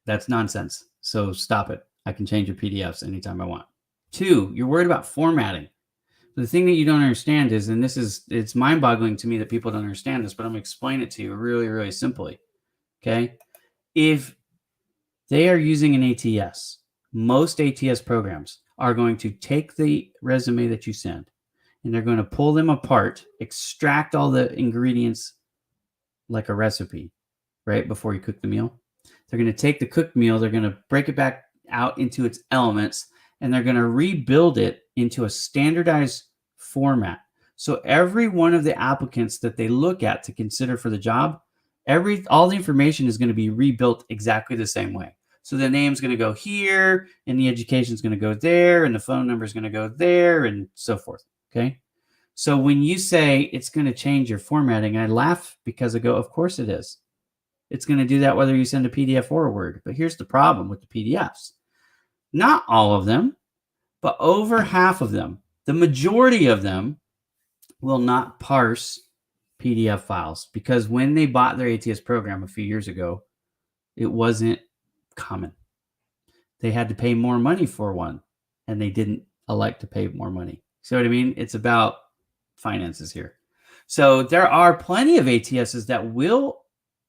that's nonsense. So stop it. I can change your PDFs anytime I want. 2, you're worried about formatting. The thing that you don't understand is, and it's mind-boggling to me that people don't understand this, but I'm going to explain it to you really, really simply. Okay, if they are using an ATS, most ATS programs are going to take the resume that you send and they're going to pull them apart, extract all the ingredients like a recipe, right, before you cook the meal. They're going to take the cooked meal, they're going to break it back out into its elements, and they're going to rebuild it into a standardized format. So every one of the applicants that they look at to consider for the job, all the information is going to be rebuilt exactly the same way. So the name's going to go here, and the education is going to go there, and the phone number is going to go there, and so forth. Okay. So when you say it's going to change your formatting, I laugh because I go, of course it is. It's going to do that whether you send a PDF or a Word. But here's the problem with the PDFs. Not all of them, but over half of them, the majority of them will not parse PDF files because when they bought their ATS program a few years ago, it wasn't common. They had to pay more money for one, and they didn't elect to pay more money. See what I mean? It's about finances here. So there are plenty of ATSs that will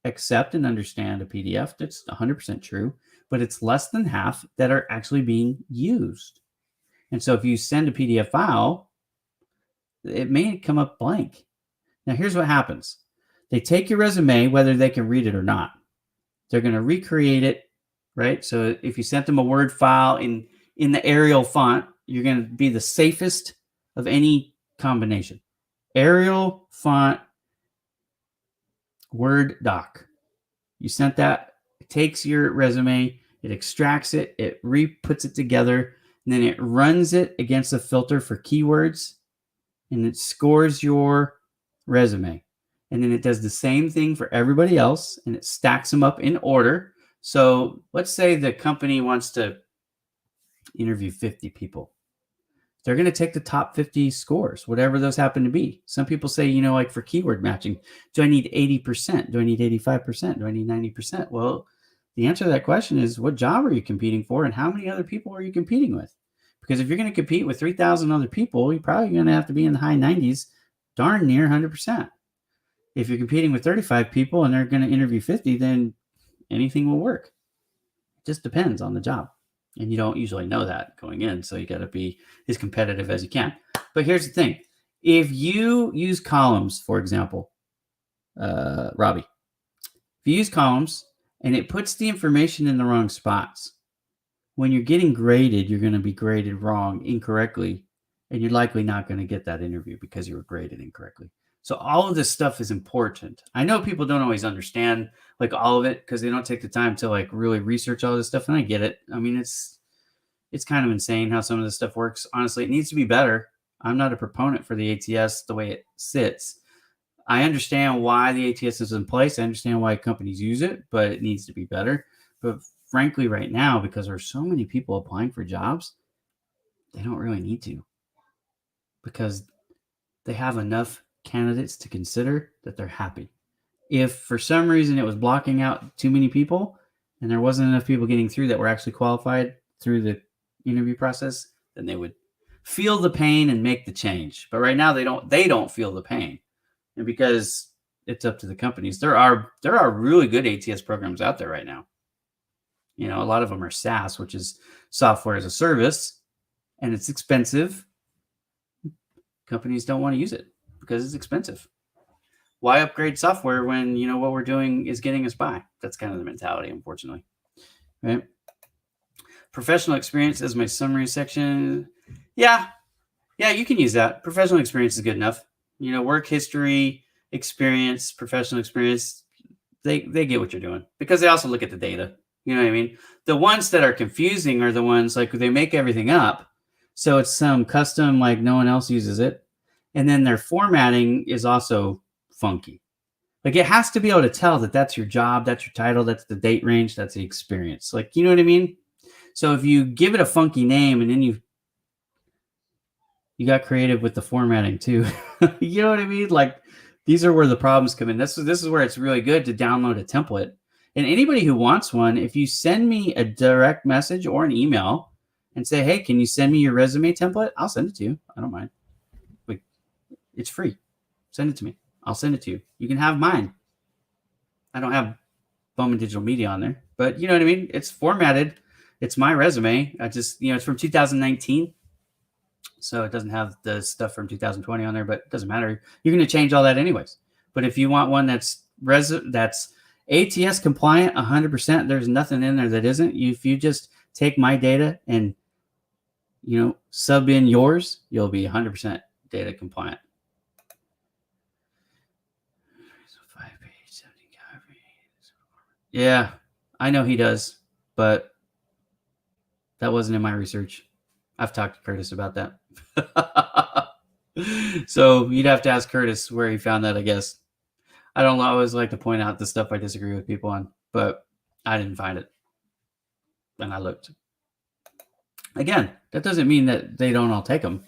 accept and understand a PDF. That's 100% true, but it's less than half that are actually being used. And so if you send a PDF file, it may come up blank. Now here's what happens. They take your resume, whether they can read it or not. They're going to recreate it, right? So if you sent them a Word file in the Arial font, you're going to be the safest of any combination. Arial font, Word doc. You sent that, it takes your resume, it extracts it, it puts it together, and then it runs it against a filter for keywords, and it scores your resume. And then it does the same thing for everybody else, and it stacks them up in order. So let's say the company wants to interview 50 people. They're going to take the top 50 scores, whatever those happen to be. Some people say, like for keyword matching, do I need 80%? Do I need 85%? Do I need 90%? Well, the answer to that question is what job are you competing for and how many other people are you competing with? Because if you're going to compete with 3,000 other people, you're probably going to have to be in the high 90s, darn near 100%. If you're competing with 35 people and they're going to interview 50, then anything will work. It just depends on the job. And you don't usually know that going in, so you got to be as competitive as you can. But here's the thing. If you use columns, for example, Robbie, if you use columns and it puts the information in the wrong spots, when you're getting graded, you're going to be graded wrong, incorrectly, and you're likely not going to get that interview because you were graded incorrectly. So all of this stuff is important. I know people don't always understand like all of it because they don't take the time to like really research all this stuff, and I get it. I mean, it's kind of insane how some of this stuff works. Honestly, it needs to be better. I'm not a proponent for the ATS the way it sits. I understand why the ATS is in place. I understand why companies use it, but it needs to be better. But frankly, right now, because there's so many people applying for jobs, they don't really need to because they have enough candidates to consider that they're happy. If for some reason it was blocking out too many people and there wasn't enough people getting through that were actually qualified through the interview process, then they would feel the pain and make the change. But right now they don't feel the pain. And because it's up to the companies, there are really good ATS programs out there right now. A lot of them are SaaS, which is software as a service, and it's expensive. Companies don't want to use it because it's expensive. Why upgrade software when what we're doing is getting us by? That's kind of the mentality, unfortunately. Right? Professional experience as my summary section. Yeah, you can use that. Professional experience is good enough. Work history, experience, professional experience, they get what you're doing because they also look at the data. You know what I mean? The ones that are confusing are the ones like they make everything up, So it's some custom, like no one else uses it. And then their formatting is also funky. Like it has to be able to tell that that's your job, that's your title, that's the date range, that's the experience. Like, you know what I mean? So if you give it a funky name and then you got creative with the formatting too, you know what I mean? Like these are where the problems come in. This is where it's really good to download a template. And anybody who wants one, if you send me a direct message or an email and say, hey, can you send me your resume template? I'll send it to you. I don't mind. Like, it's free. Send it to me. I'll send it to you. You can have mine. I don't have Bowman Digital Media on there, but you know what I mean? It's formatted. It's my resume. I just, it's from 2019. So it doesn't have the stuff from 2020 on there, but it doesn't matter. You're going to change all that anyways. But if you want one that's ATS compliant 100%, there's nothing in there that isn't. If you just take my data and sub in yours, you'll be 100% data compliant. Yeah, I know he does, but that wasn't in my research. I've talked to Curtis about that. So you'd have to ask Curtis where he found that, I guess. I don't always like to point out the stuff I disagree with people on, but I didn't find it. And I looked. Again, that doesn't mean that they don't all take them.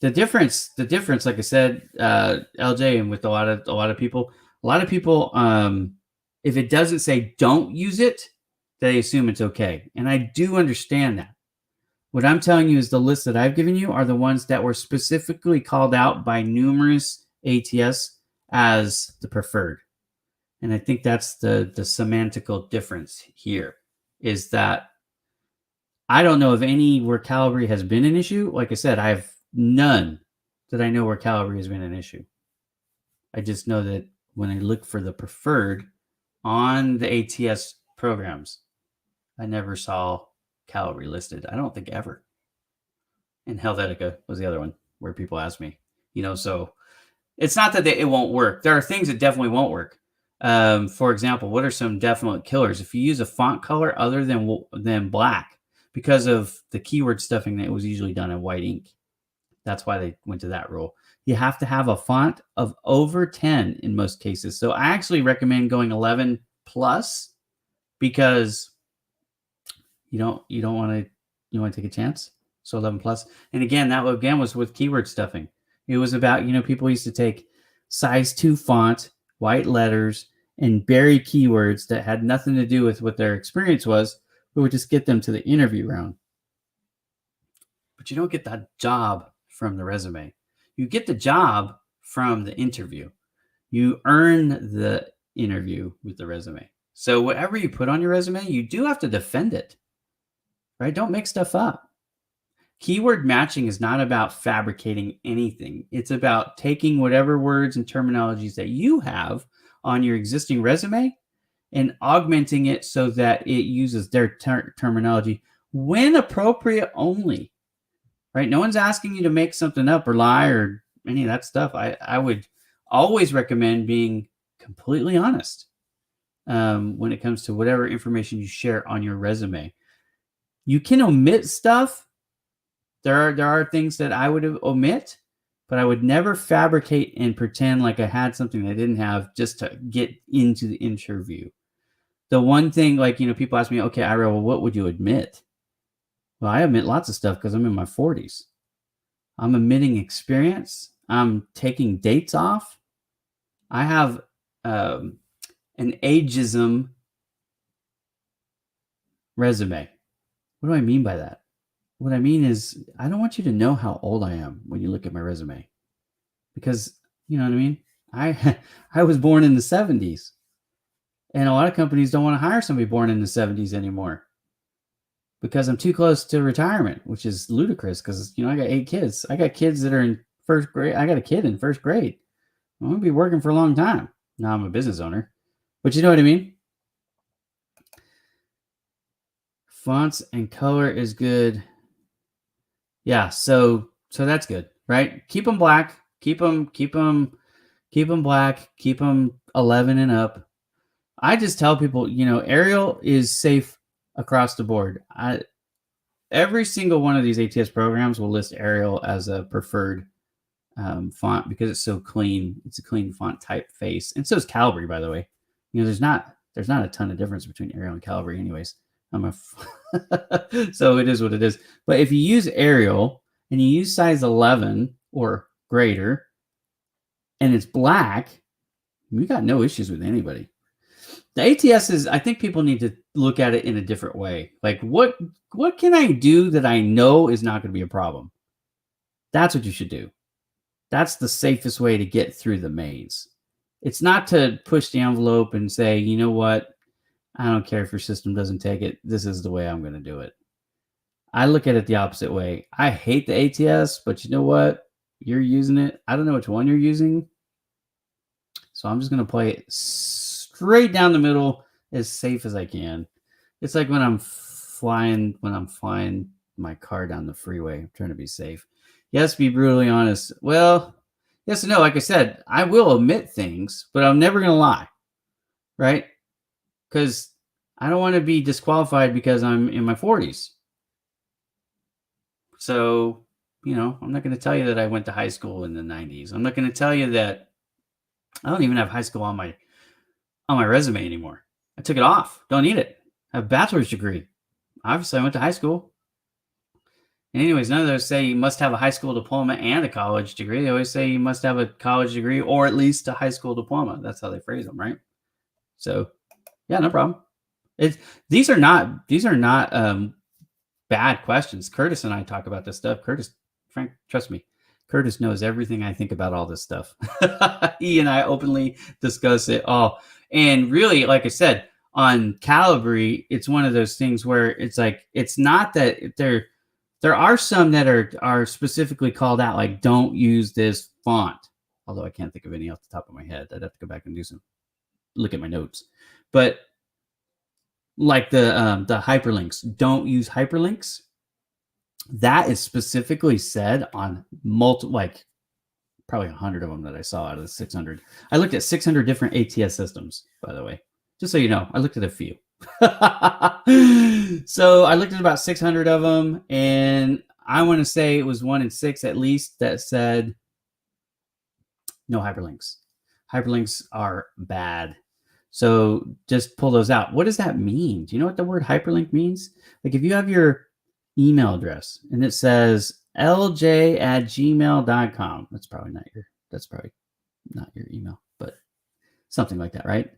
The difference, like I said, LJ, and with a lot of people, if it doesn't say don't use it, they assume it's okay. And I do understand that. What I'm telling you is the list that I've given you are the ones that were specifically called out by numerous ATS as the preferred. And I think that's the semantical difference here, is that I don't know of any where Calibri has been an issue. Like I said, I have none that I know where Calibri has been an issue. I just know that when I look for the preferred on the ATS programs, I never saw Calibri listed. I don't think ever. And Helvetica was the other one where people ask me, so it's not that it won't work. There are things that definitely won't work. For example, what are some definite killers? If you use a font color other than black, because of the keyword stuffing that was usually done in white ink, that's why they went to that rule. You have to have a font of over 10 in most cases. So I actually recommend going 11 plus, because you don't want to take a chance. So 11 plus. And again, that was with keyword stuffing. It was about, people used to take size 2 font, white letters, and bury keywords that had nothing to do with what their experience was, but would just get them to the interview round. But you don't get that job from the resume. You get the job from the interview. You earn the interview with the resume. So whatever you put on your resume, you do have to defend it, right? Don't make stuff up. Keyword matching is not about fabricating anything. It's about taking whatever words and terminologies that you have on your existing resume and augmenting it so that it uses their terminology when appropriate only, right? No one's asking you to make something up or lie or any of that stuff. I would always recommend being completely honest when it comes to whatever information you share on your resume. You can omit stuff. There are things that I would omit, but I would never fabricate and pretend like I had something I didn't have just to get into the interview. The one thing, people ask me, okay, Ira, well, what would you admit? Well, I admit lots of stuff because I'm in my 40s. I'm omitting experience. I'm taking dates off. I have an ageism resume. What do I mean by that? What I mean is, I don't want you to know how old I am when you look at my resume, because you know what I mean? I was born in the 70s, and a lot of companies don't want to hire somebody born in the 70s anymore because I'm too close to retirement, which is ludicrous because, I got 8 kids. I got kids that are in first grade. I got a kid in first grade. I'm going to be working for a long time. Now I'm a business owner, but you know what I mean? Fonts and color is good. Yeah, so that's good, right? Keep them black. Keep them black. Keep them 11 and up. I just tell people, Arial is safe across the board. every single one of these ATS programs will list Arial as a preferred font because it's so clean. It's a clean font typeface, and so is Calibri, by the way. There's not a ton of difference between Arial and Calibri, anyways. So it is what it is. But if you use Arial and you use size 11 or greater, and it's black, you got no issues with anybody. The ATS is, I think people need to look at it in a different way. Like, what can I do that I know is not going to be a problem? That's what you should do. That's the safest way to get through the maze. It's not to push the envelope and say, you know what? I don't care if your system doesn't take it. This is the way I'm going to do it. I look at it the opposite way. I hate the ATS, but you know what? You're using it. I don't know which one you're using. So I'm just going to play it straight down the middle as safe as I can. It's like when I'm flying my car down the freeway. I'm trying to be safe. Yes, be brutally honest. Well, yes and no. Like I said, I will omit things, but I'm never going to lie, right? Because I don't want to be disqualified because I'm in my 40s. So, I'm not going to tell you that I went to high school in the 90s. I'm not going to tell you that I don't even have high school on my resume anymore. I took it off. Don't need it. I have a bachelor's degree. Obviously, I went to high school. And anyways, none of those say you must have a high school diploma and a college degree. They always say you must have a college degree or at least a high school diploma. That's how they phrase them, right? So, yeah, no problem. These are not bad questions. Curtis and I talk about this stuff. Frank, trust me, Curtis knows everything I think about all this stuff. He and I openly discuss it all. And really, like I said, on Calibri, it's one of those things where it's like, it's not that there are some that are specifically called out, like don't use this font. Although I can't think of any off the top of my head. I'd have to go back and look at my notes. But like the hyperlinks, don't use hyperlinks. That is specifically said on multiple, like probably 100 of them that I saw out of the 600. I looked at 600 different ATS systems, by the way, just so you know. I looked at a few. So I looked at about 600 of them, and I want to say it was 1 in 6 at least that said no hyperlinks. Hyperlinks are bad. So just pull those out. What does that mean? Do you know what the word hyperlink means? Like if you have your email address and it says lj@gmail.com, that's probably not your email, but something like that, right?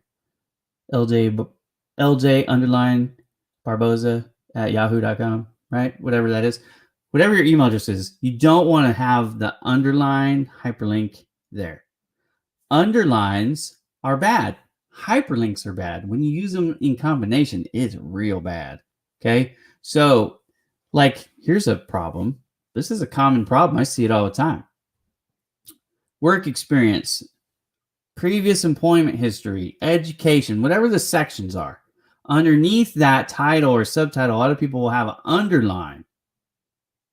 LJ_Barboza@yahoo.com, right? Whatever that is. Whatever your email address is, you don't want to have the underline hyperlink there. Underlines are bad. Hyperlinks are bad. When you use them in combination, it's real bad. Okay. So like, here's a problem. This is a common problem. I see it all the time. Work experience, previous employment history, education, whatever the sections are. Underneath that title or subtitle, a lot of people will have an underline,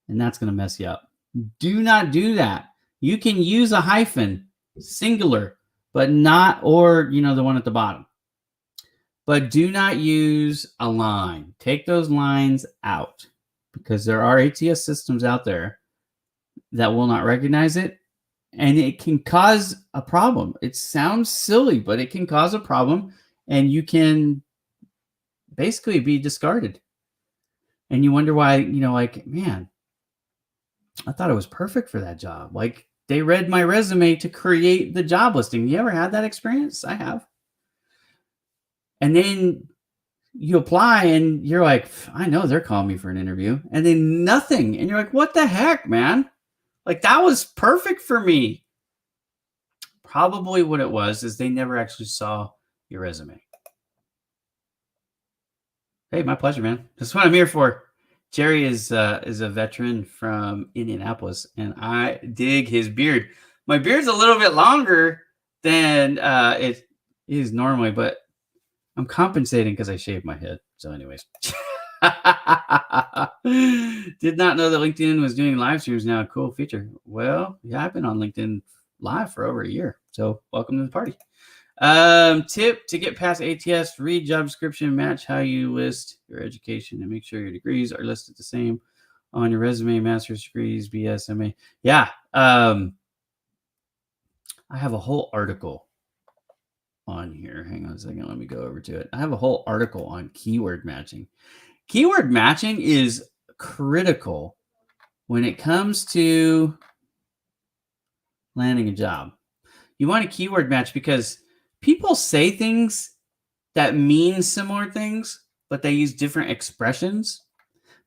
and that's going to mess you up. Do not do that. You can use a hyphen, singular, but not, or, the one at the bottom. But do not use a line. Take those lines out because there are ATS systems out there that will not recognize it, and it can cause a problem. It sounds silly, but it can cause a problem, and you can basically be discarded. And you wonder why, like, man, I thought it was perfect for that job. Like, they read my resume to create the job listing. You ever had that experience? I have. And then you apply and you're like, I know they're calling me for an interview. And then nothing. And you're like, what the heck, man? Like, that was perfect for me. Probably what it was is they never actually saw your resume. Hey, my pleasure, man. That's what I'm here for. Jerry is a veteran from Indianapolis, and I dig his beard. My beard's a little bit longer than it is normally, but I'm compensating because I shaved my head. So anyways. Did not know that LinkedIn was doing live streams now. Cool feature. Well, yeah, I've been on LinkedIn Live for over a year. So welcome to the party. Tip to get past ATS, read job description, match how you list your education, and make sure your degrees are listed the same on your resume, master's degrees, BS, MA. Yeah. I have a whole article on here. Hang on a second. Let me go over to it. I have a whole article on keyword matching. Keyword matching is critical when it comes to landing a job. You want a keyword match because people say things that mean similar things, but they use different expressions.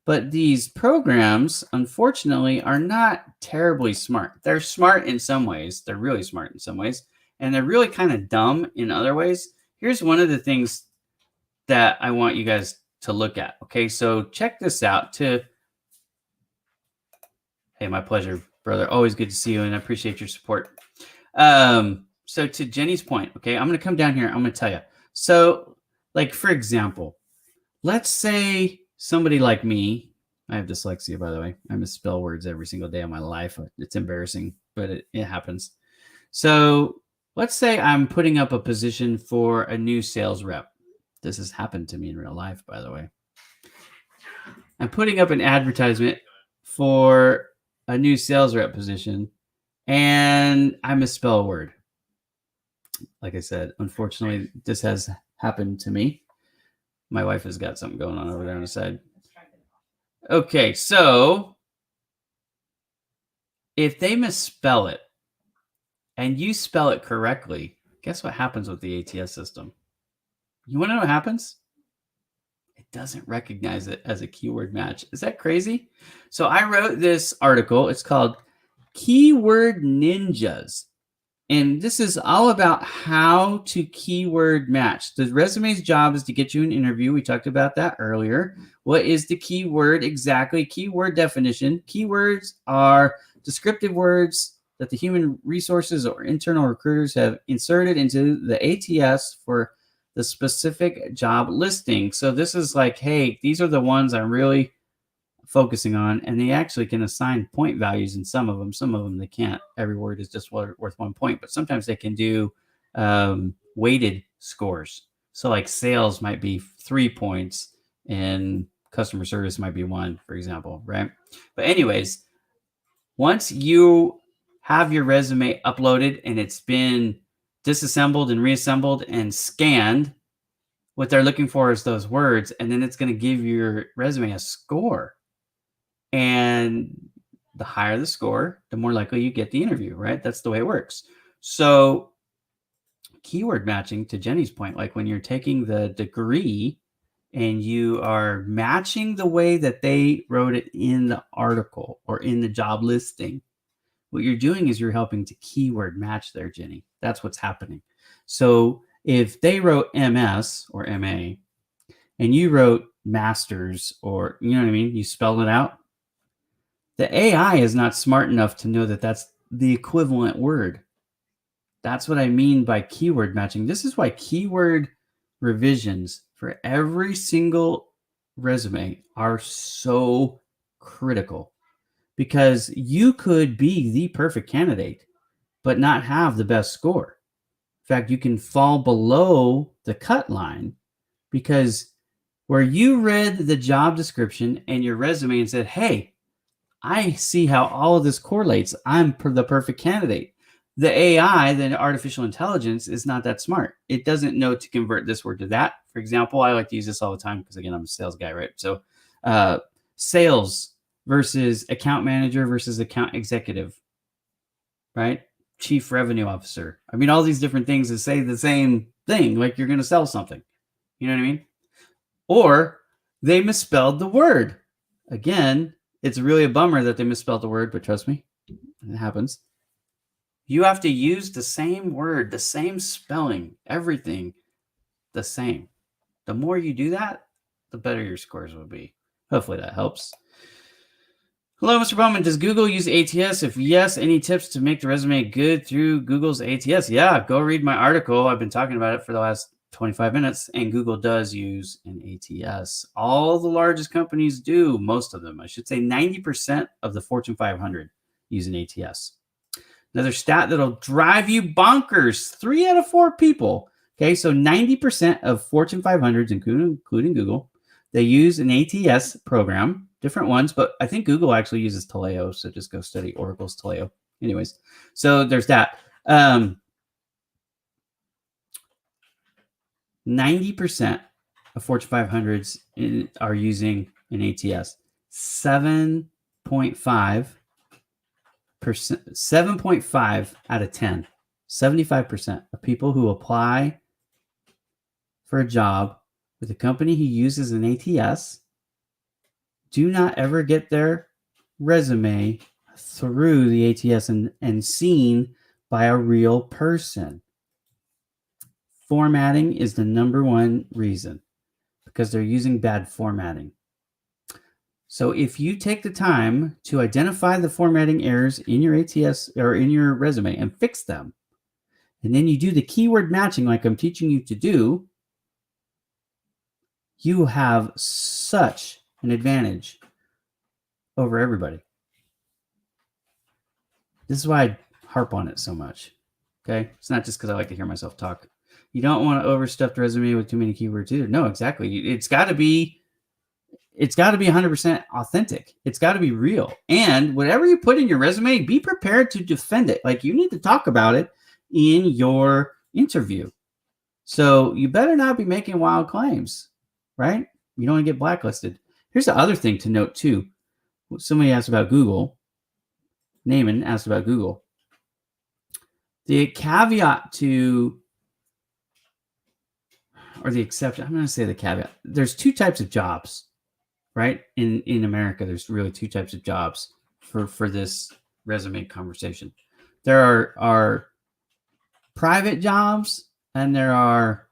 But these programs, unfortunately, are not terribly smart. They're smart in some ways. They're really smart in some ways. And they're really kind of dumb in other ways. Here's one of the things that I want you guys to look at. Okay, so check this out. Hey, my pleasure, brother. Always good to see you, and I appreciate your support. So to Jenny's point, okay, I'm going to come down here. I'm going to tell you. So, like, for example, let's say somebody like me, I have dyslexia, by the way. I misspell words every single day of my life. It's embarrassing, but it happens. So let's say I'm putting up a position for a new sales rep. This has happened to me in real life, by the way. I'm putting up an advertisement for a new sales rep position, and I misspell a word. Like I said, unfortunately, this has happened to me. My wife has got something going on over there on the side. Okay, so if they misspell it and you spell it correctly, guess what happens with the ATS system? You want to know what happens? It doesn't recognize it as a keyword match. Is that crazy? So I wrote this article. It's called Keyword Ninjas. And this is all about how to keyword match. The resume's job is to get you an interview. We talked about that earlier. What is the keyword exactly? Keyword definition. Keywords are descriptive words that the human resources or internal recruiters have inserted into the ATS for the specific job listing. So this is like, hey, these are the ones I'm really focusing on, and they actually can assign point values in some of them they can't. Every word is just worth 1 point, but sometimes they can do weighted scores. So like sales might be 3 points and customer service might be 1, for example, right? But anyways, once you have your resume uploaded and it's been disassembled and reassembled and scanned, what they're looking for is those words, and then it's going to give your resume a score. And the higher the score, the more likely you get the interview, right? That's the way it works. So keyword matching, to Jenny's point, like when you're taking the degree and you are matching the way that they wrote it in the article or in the job listing, what you're doing is you're helping to keyword match there, Jenny. That's what's happening. So if they wrote MS or MA and you wrote masters, or, you know what I mean, you spelled it out, the AI is not smart enough to know that that's the equivalent word. That's what I mean by keyword matching. This is why keyword revisions for every single resume are so critical, because you could be the perfect candidate but not have the best score. In fact, you can fall below the cut line because where you read the job description and your resume and said, hey, I see how all of this correlates. I'm the perfect candidate. The AI, the artificial intelligence, is not that smart. It doesn't know to convert this word to that. For example, I like to use this all the time because, again, I'm a sales guy, right? So sales versus account manager versus account executive, right? Chief revenue officer. I mean, all these different things that say the same thing, like you're going to sell something. You know what I mean? Or they misspelled the word. Again, it's really a bummer that they misspelled the word, but trust me, it happens. You have to use the same word, the same spelling, everything the same. The more you do that, the better your scores will be. Hopefully that helps. Hello, Mr. Bowman. Does Google use ATS? If yes, any tips to make the resume good through Google's ATS? Yeah, go read my article. I've been talking about it for the last 25 minutes, and Google does use an ATS. All the largest companies do, most of them. I should say 90% of the Fortune 500 use an ATS. Another stat that'll drive you bonkers, 3 out of 4 people. Okay, so 90% of Fortune 500s, including Google, they use an ATS program. different ones, but I think Google actually uses Taleo, so just go study Oracle's Taleo. Anyways, so there's that. 90% of Fortune 500s are using an ATS. 7.5 out of 10, 75% of people who apply for a job with a company who uses an ATS do not ever get their resume through the ATS and seen by a real person. Formatting is the number one reason, because they're using bad formatting. So if you take the time to identify the formatting errors in your ATS or in your resume and fix them, and then you do the keyword matching like I'm teaching you to do, you have such an advantage over everybody. This is why I harp on it so much. Okay? It's not just because I like to hear myself talk. You don't want to overstuff the resume with too many keywords either. No, exactly. It's got to be 100% authentic. It's got to be real. And whatever you put in your resume, be prepared to defend it. Like, you need to talk about it in your interview. So you better not be making wild claims, right? You don't want to get blacklisted. Here's the other thing to note too. Somebody asked about Google. Naaman asked about Google. The caveat to, or the exception, I'm going to say the caveat. There's two types of jobs, right? In America, there's really two types of jobs for this resume conversation. There are private jobs and there are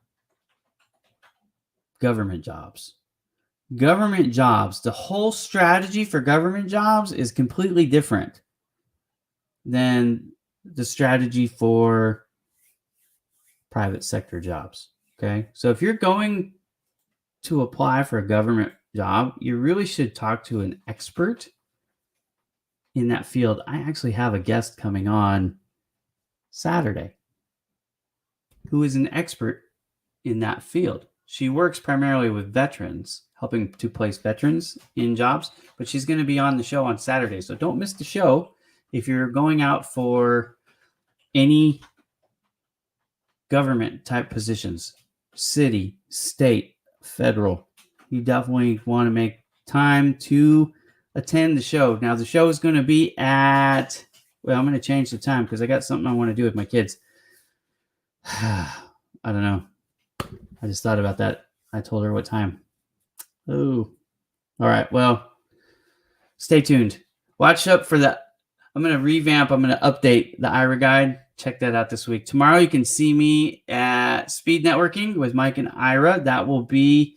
government jobs. Government jobs, the whole strategy for government jobs is completely different than the strategy for private sector jobs. Okay. So if you're going to apply for a government job, you really should talk to an expert in that field. I actually have a guest coming on Saturday who is an expert in that field. She works primarily with veterans, helping to place veterans in jobs, but she's going to be on the show on Saturday. So don't miss the show. If you're going out for any government type positions, city, state, federal, you definitely want to make time to attend the show. Now, the show is going to be at, well, I'm going to change the time because I got something I want to do with my kids. I don't know. I just thought about that. I told her what time. Oh, all right. Well, stay tuned. Watch up for that. I'm going to revamp. I'm going to update the IRA guide. Check that out this week. Tomorrow, you can see me at Speed Networking with Mike and Ira. That will be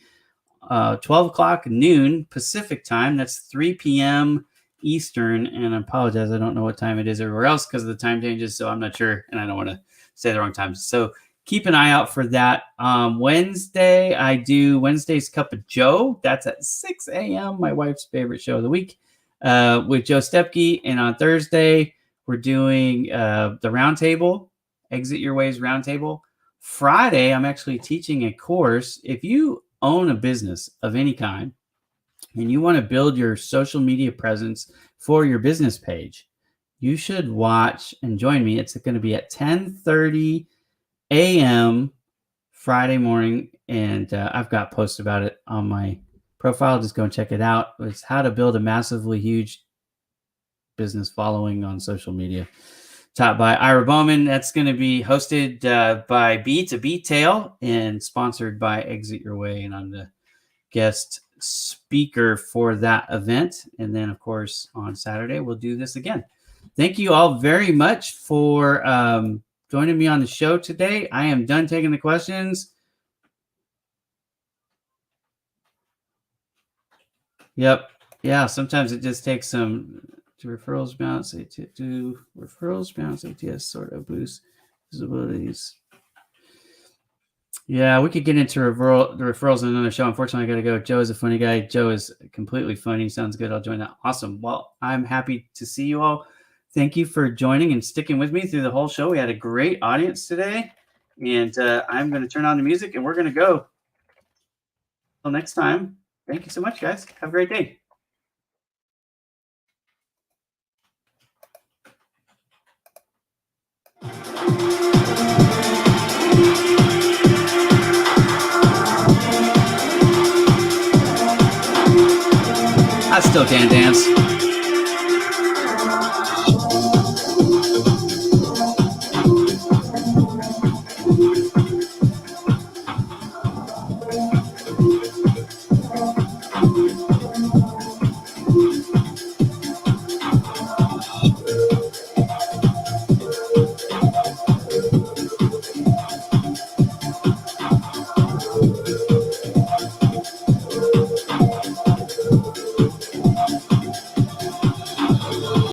12 o'clock noon Pacific time. That's 3 p.m. Eastern. And I apologize. I don't know what time it is everywhere else because of the time changes. So I'm not sure. And I don't want to say the wrong time. So keep an eye out for that. Wednesday, I do Wednesday's Cup of Joe. That's at 6 a.m., my wife's favorite show of the week, with Joe Stepke. And on Thursday, we're doing the Roundtable, Exit Your Ways Roundtable. Friday, I'm actually teaching a course. If you own a business of any kind and you want to build your social media presence for your business page, you should watch and join me. It's going to be at 10:30 a.m. Friday morning, and I've got posts about it on my profile. Just go and check it out. It's how to build a massively huge business following on social media, taught by Ira Bowman. That's going to be hosted by B2B Tail and sponsored by Exit Your Way, and I'm the guest speaker for that event. And then, of course, on Saturday, we'll do this again. Thank you all very much for joining me on the show today. I am done taking the questions. Yep. Yeah, sometimes it just takes some referrals bounce, referrals bounce, ATS sort of boost visibilities. Yeah, we could get into the referrals in another show. Unfortunately, I got to go. Joe is a funny guy. Joe is completely funny. Sounds good. I'll join that. Awesome. Well, I'm happy to see you all. Thank you for joining and sticking with me through the whole show. We had a great audience today, and I'm going to turn on the music, and we're going to go. Until next time, thank you so much, guys. Have a great day. still can't dance.